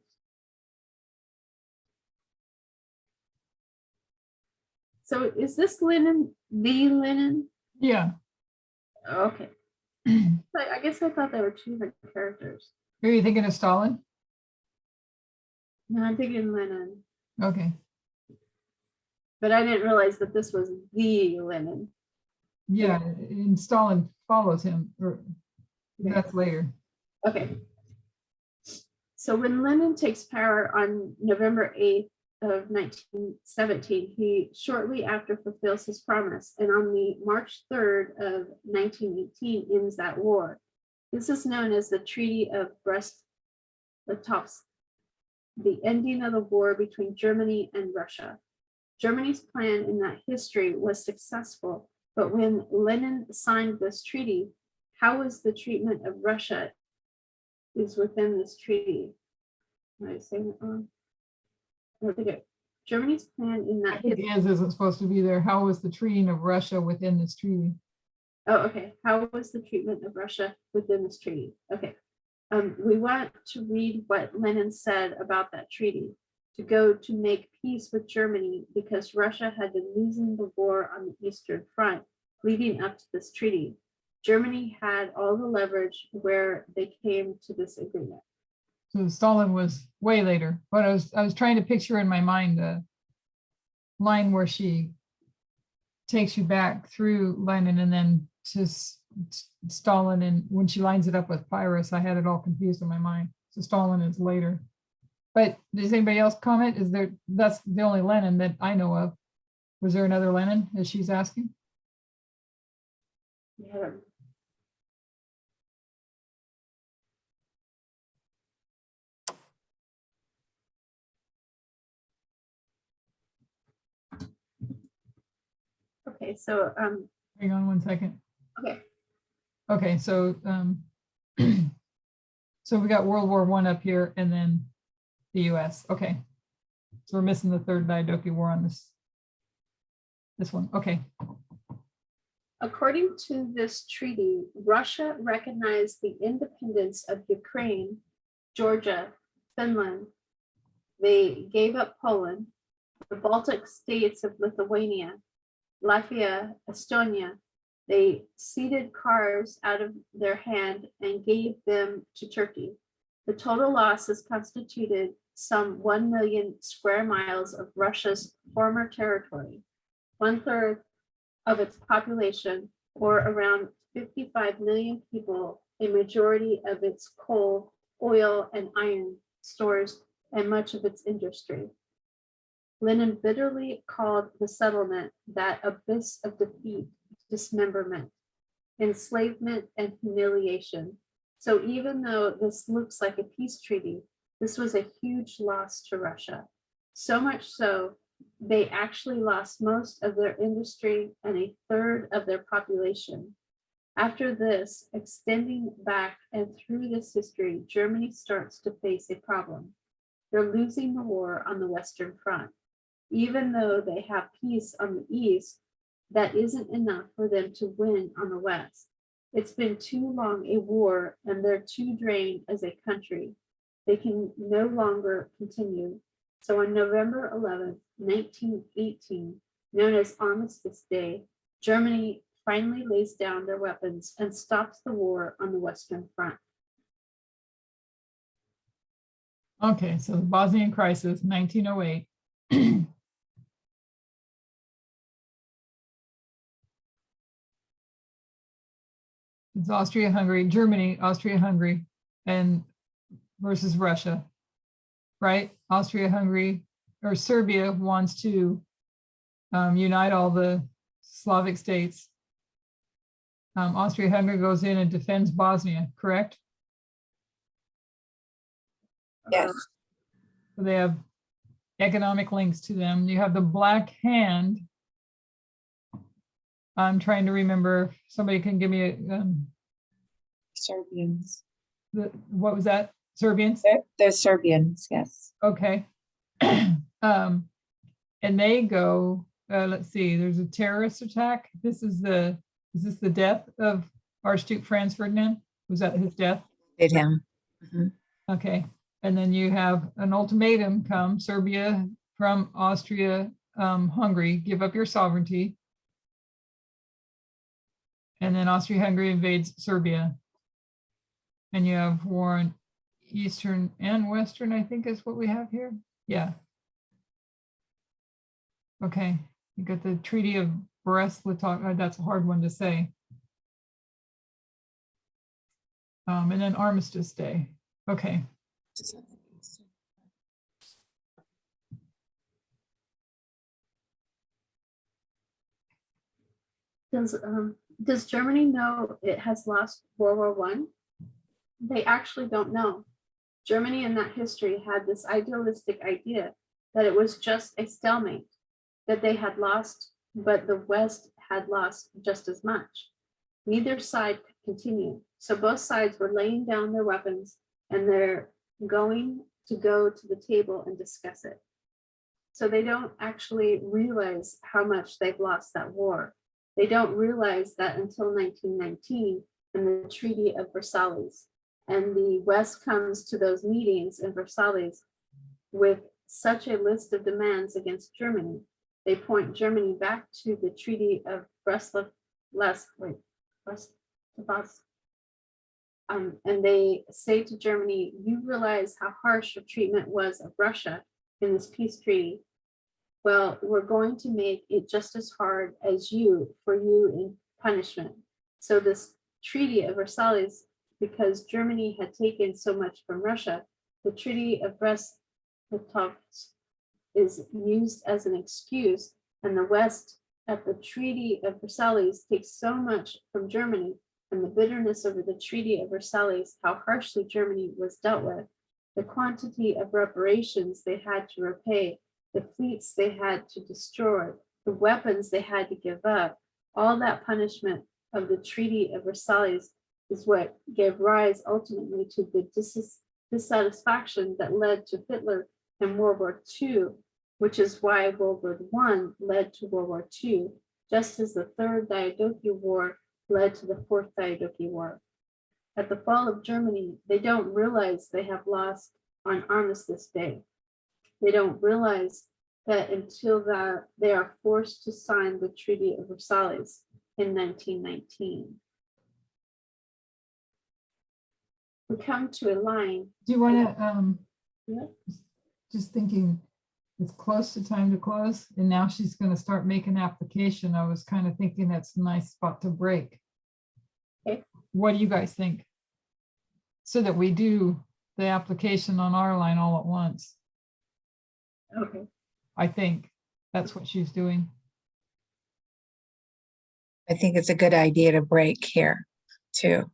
So is this Lenin the Lenin? Yeah. Okay. But I guess I thought there were two different characters. Are you thinking of Stalin? No, I'm thinking Lenin. Okay. But I didn't realize that this was the Lenin. Yeah, and Stalin follows him, or that's later. Okay. So when Lenin takes power on November 8th of 1917, he shortly after fulfills his promise, and on the March 3rd of 1918 ends that war. This is known as the Treaty of Brest, the ending of the war between Germany and Russia. Germany's plan in that history was successful, but when Lenin signed this treaty, how was the treatment of Russia is within this treaty? Am I saying it wrong? Germany's plan in that history. Is isn't supposed to be there. How was the treating of Russia within this treaty? Oh, okay. How was the treatment of Russia within this treaty? Okay. We want to read what Lenin said about that treaty, to go to make peace with Germany because Russia had been losing the war on the Eastern Front leading up to this treaty. Germany had all the leverage where they came to this agreement. So Stalin was way later, but I was trying to picture in my mind the line where she takes you back through Lenin and then to Stalin, and when she lines it up with Pyrrhus, I had it all confused in my mind. So Stalin is later. But does anybody else comment? That's the only Lenin that I know of. Was there another Lenin, as she's asking? Yeah. Okay, so Hang on one second. okay. Okay, so so we got World War I up here and then the US. Okay. So we're missing the third Diadoki War on this one. Okay. According to this treaty, Russia recognized the independence of Ukraine, Georgia, Finland. They gave up Poland, the Baltic states of Lithuania, Latvia, Estonia. They ceded Kars out of their hand and gave them to Turkey. The total loss is constituted some 1 million square miles of Russia's former territory, 1/3 of its population, or around 55 million people, a majority of its coal, oil, and iron stores and much of its industry. Lenin bitterly called the settlement that abyss of defeat, dismemberment, enslavement, and humiliation. So even though this looks like a peace treaty, this was a huge loss to Russia. So much so, they actually lost most of their industry and a third of their population. After this, extending back and through this history, Germany starts to face a problem. They're losing the war on the Western Front. Even though they have peace on the East, that isn't enough for them to win on the West. It's been too long a war and they're too drained as a country. They can no longer continue. So on November 11th, 1918, known as Armistice Day, Germany finally lays down their weapons and stops the war on the Western Front. Okay, so the Bosnian Crisis, 1908. It's Austria-Hungary, Germany, Austria-Hungary, and versus Russia, right? Austria-Hungary or Serbia wants to unite all the Slavic states. Austria-Hungary goes in and defends Bosnia, correct? Yes. So they have economic links to them. You have the Black Hand. I'm trying to remember, if somebody can give me a, Serbians. what was that? Serbians? They're Serbians, yes. Okay. And they go, let's see, there's a terrorist attack. Is this the death of Archduke Franz Ferdinand? Was that his death? Did him. Mhm. Okay. And then you have an ultimatum come, Serbia from Austria, Hungary, give up your sovereignty. And then Austria-Hungary invades Serbia. And you have war in Eastern and Western, I think is what we have here. Yeah. Okay, you got the Treaty of Brest. That's a hard one to say. And then Armistice Day. Okay. Does Germany know it has lost World War I? They actually don't know. Germany in that history had this idealistic idea that it was just a stalemate, that they had lost, but the West had lost just as much. Neither side could continue. So both sides were laying down their weapons and they're going to go to the table and discuss it. So they don't actually realize how much they've lost that war. They don't realize that until 1919 and the Treaty of Versailles. And the West comes to those meetings in Versailles with such a list of demands against Germany. They point Germany back to the Treaty of Brest, and they say to Germany, you realize how harsh your treatment was of Russia in this peace treaty. Well, we're going to make it just as hard as you for you in punishment. So this Treaty of Versailles, because Germany had taken so much from Russia, the Treaty of Brest is used as an excuse, and the West at the Treaty of Versailles takes so much from Germany, and the bitterness over the Treaty of Versailles, how harshly Germany was dealt with, the quantity of reparations they had to repay, the fleets they had to destroy, the weapons they had to give up, all that punishment of the Treaty of Versailles is what gave rise ultimately to the dissatisfaction that led to Hitler in World War II, which is why World War I led to World War II, just as the Third Diadoki War led to the Fourth Diadoki War. At the fall of Germany, they don't realize they have lost on Armistice Day. They don't realize that until that they are forced to sign the Treaty of Versailles in 1919. We come to a line. Do you want to, Yeah. just thinking, it's close to time to close, and now she's going to start making application. I was kind of thinking that's a nice spot to break. Okay. What do you guys think? So that we do the application on our line all at once. Okay. I think that's what she's doing. I think it's a good idea to break here too.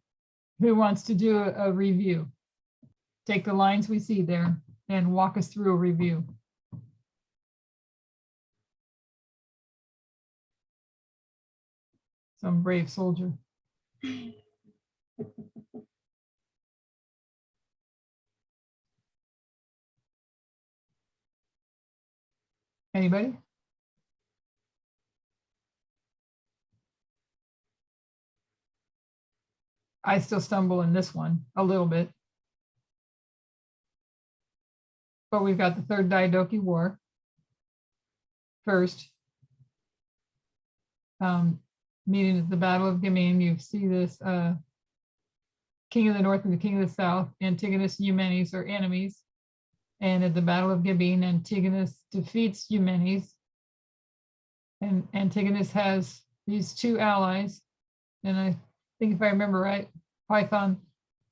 Who wants to do a review? Take the lines we see there and walk us through a review. Some brave soldier. Anybody? I still stumble in this one a little bit. But we've got the Third Diadoki War first. Meeting at the Battle of Gamine, you see this King of the North and the King of the South, Antigonus and Eumenes are enemies. And at the Battle of Gamine, Antigonus defeats Eumenes. And Antigonus has these two allies. And I think if I remember right, Python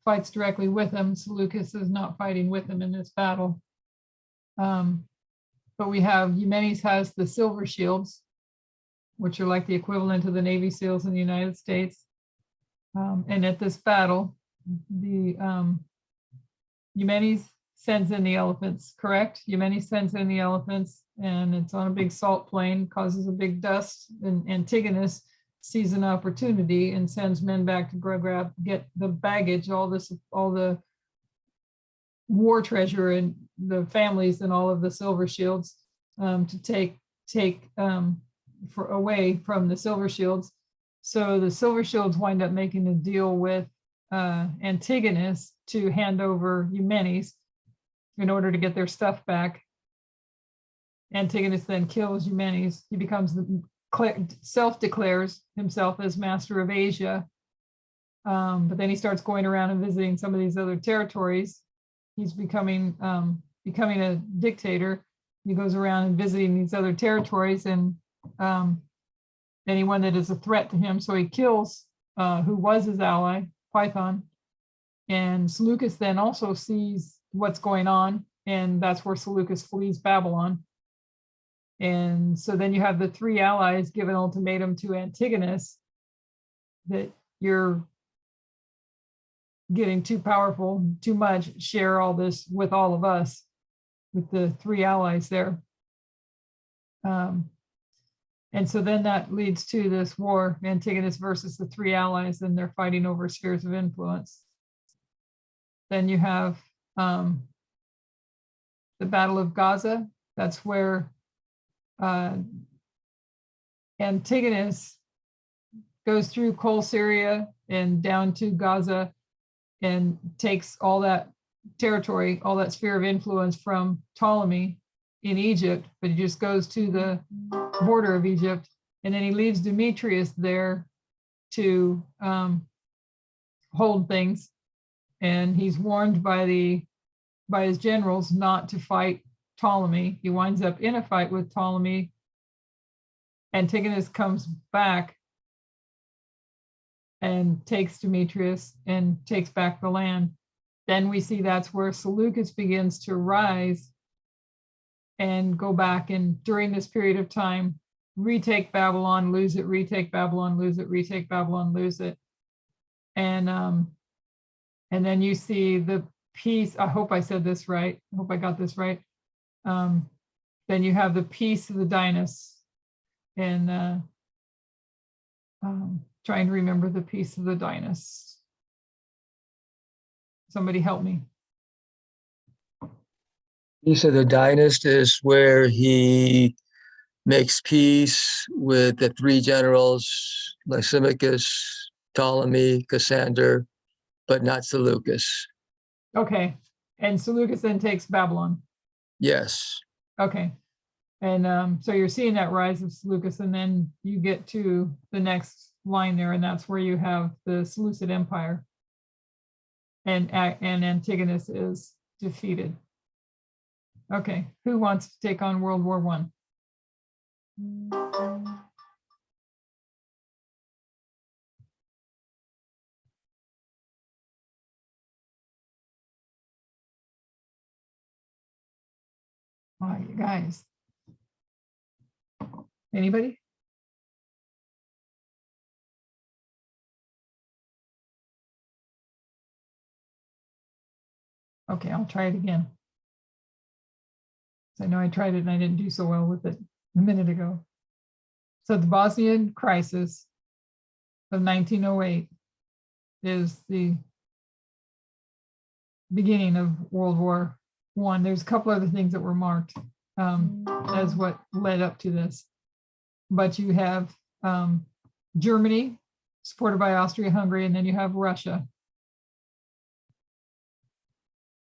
fights directly with him. Seleucus is not fighting with him in this battle. But we have Eumenes has the silver shields, which are like the equivalent of the Navy SEALs in the United States. And at this battle, the Eumenes sends in the elephants, correct? Eumenes sends in the elephants, and it's on a big salt plain, causes a big dust, and Antigonus sees an opportunity and sends men back to get the baggage, all the war treasure and the families and all of the silver shields to take away from the silver shields. So the silver shields wind up making a deal with Antigonus to hand over Eumenes in order to get their stuff back. Antigonus then kills Eumenes. He becomes self-declares himself as master of Asia. But then he starts going around and visiting some of these other territories. He's becoming a dictator. He goes around and visiting these other territories and anyone that is a threat to him. So he kills who was his ally, Python. And Seleucus then also sees what's going on, and that's where Seleucus flees Babylon. And so then you have the three allies give an ultimatum to Antigonus that you're getting too powerful, too much, share all this with all of us, with the three allies there. And so then that leads to this war, Antigonus versus the three allies, and they're fighting over spheres of influence. Then you have the Battle of Gaza. That's where Antigonus goes through Coal Syria and down to Gaza and takes all that territory, all that sphere of influence from Ptolemy in Egypt, but he just goes to the border of Egypt, and then he leaves Demetrius there to hold things, and he's warned by his generals not to fight Ptolemy. He winds up in a fight with Ptolemy. Antigonus comes back and takes Demetrius and takes back the land. Then we see that's where Seleucus begins to rise and go back, and during this period of time, retake Babylon, lose it, retake Babylon, lose it, retake Babylon, lose it. And then you see the peace. I hope I said this right. I hope I got this right. Then you have the peace of the Dynas, and trying to remember the peace of the Dynas. Somebody help me. Peace of the Dynast is where he makes peace with the three generals, Lysimachus, Ptolemy, Cassander, but not Seleucus. Okay, and Seleucus then takes Babylon. Yes. Okay, and so you're seeing that rise of Seleucus, and then you get to the next line there, and that's where you have the Seleucid Empire, and Antigonus is defeated. Okay, who wants to take on World War I? Oh, you guys. Anybody? Okay, I'll try it again. I know I tried it and I didn't do so well with it a minute ago. So the Bosnian Crisis of 1908 is the beginning of World War I. There's a couple other things that were marked as what led up to this. But you have Germany, supported by Austria-Hungary, and then you have Russia.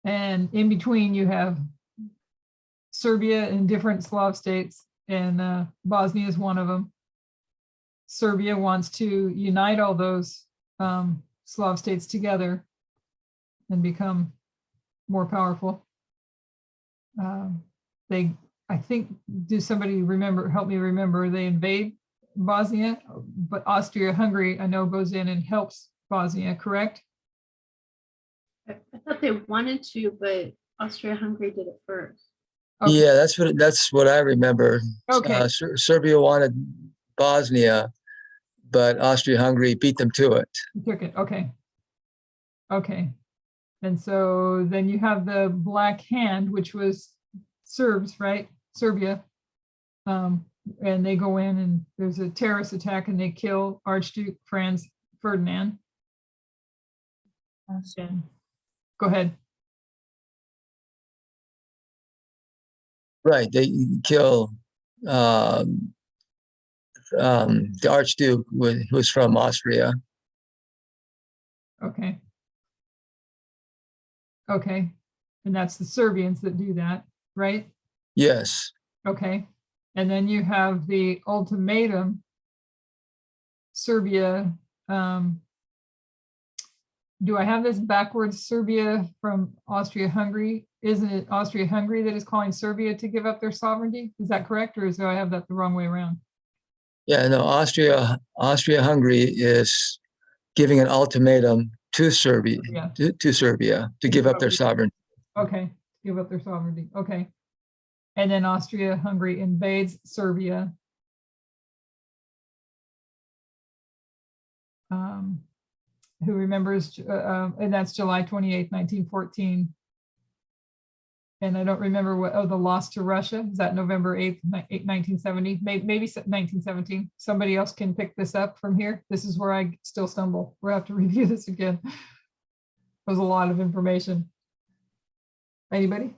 And in between, you have Serbia and different Slav states, and Bosnia is one of them. Serbia wants to unite all those Slav states together and become more powerful. I think, does somebody remember, help me remember, they invade Bosnia, but Austria-Hungary, I know, goes in and helps Bosnia, correct? I thought they wanted to, but Austria-Hungary did it first. Okay. Yeah, that's what I remember. Okay, Serbia wanted Bosnia, but Austria-Hungary beat them to it. you took it, okay. Okay, and so then you have the Black Hand, which was Serbs, right? Serbia. And they go in and there's a terrorist attack and they kill Archduke Franz Ferdinand. And go ahead. Right, they kill the Archduke who was from Austria. Okay. Okay, and that's the Serbians that do that, right? Yes. Okay, and then you have the ultimatum. Serbia, do I have this backwards? Serbia from Austria-Hungary? Isn't it Austria-Hungary that is calling Serbia to give up their sovereignty? Is that correct, or do I have that the wrong way around? Yeah, no, Austria-Hungary is giving an ultimatum to Serbia, Yeah. to Serbia to give up their sovereignty. Okay, give up their sovereignty. Okay. And then Austria-Hungary invades Serbia. Who remembers, and that's July 28th, 1914. And I don't remember what, the loss to Russia, is that November 8th, 1970? Maybe 1917. Somebody else can pick this up from here. This is where I still stumble. We'll have to review this again. There's a lot of information. Anybody?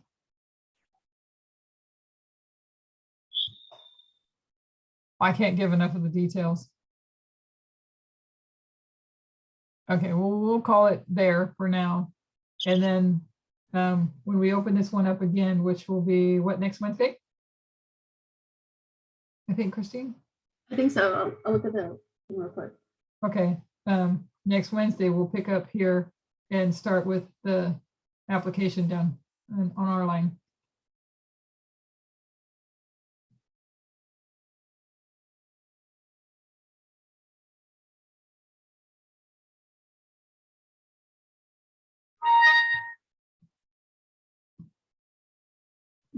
I can't give enough of the details. Okay, well, we'll call it there for now. And then when we open this one up again, which will be what, next Wednesday? I think, Christine? I think so. I'll look at the report. Okay, next Wednesday, we'll pick up here and start with the application done on our line.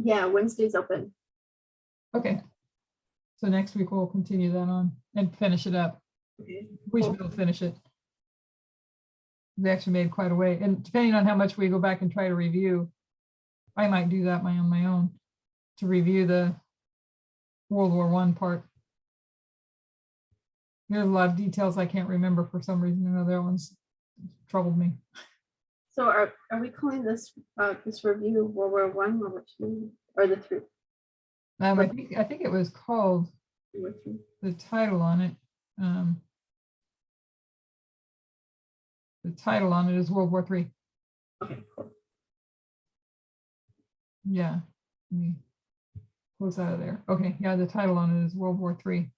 Yeah, Wednesday's open. Okay. So next week we'll continue that on and finish it up. Okay. We should be able to finish it. We actually made quite a way, and depending on how much we go back and try to review, I might do that on my own to review the World War I part. There's a lot of details I can't remember for some reason, and other ones troubled me. So are we calling this this review World War I, World War II, or the three? I think it was called, World War III? the title on it. The title on it is World War III. Okay, cool. Yeah. Let me close out of there. Okay, yeah, the title on it is World War III.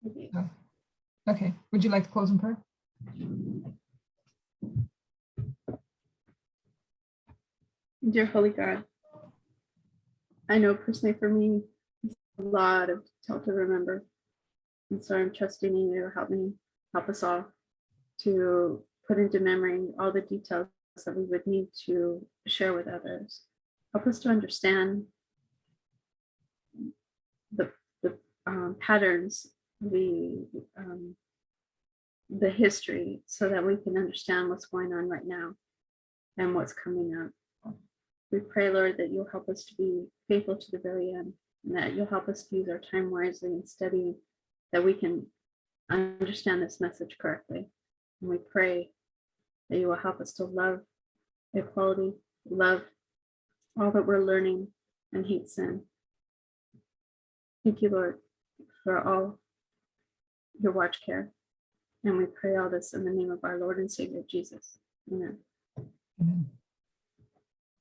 Okay. So, okay, would you like to close in prayer? Dear Holy God, I know personally for me, it's a lot of detail to remember. And so I'm trusting in you to help us all to put into memory all the details that we would need to share with others. Help us to understand the patterns, the history, so that we can understand what's going on right now and what's coming up. We pray, Lord, that you'll help us to be faithful to the very end, and that you'll help us to use our time wisely and study, that we can understand this message correctly. And we pray that you will help us to love equality, love all that we're learning, and hate sin. Thank you, Lord, for all your watch care. And we pray all this in the name of our Lord and Savior, Jesus. Amen. Amen.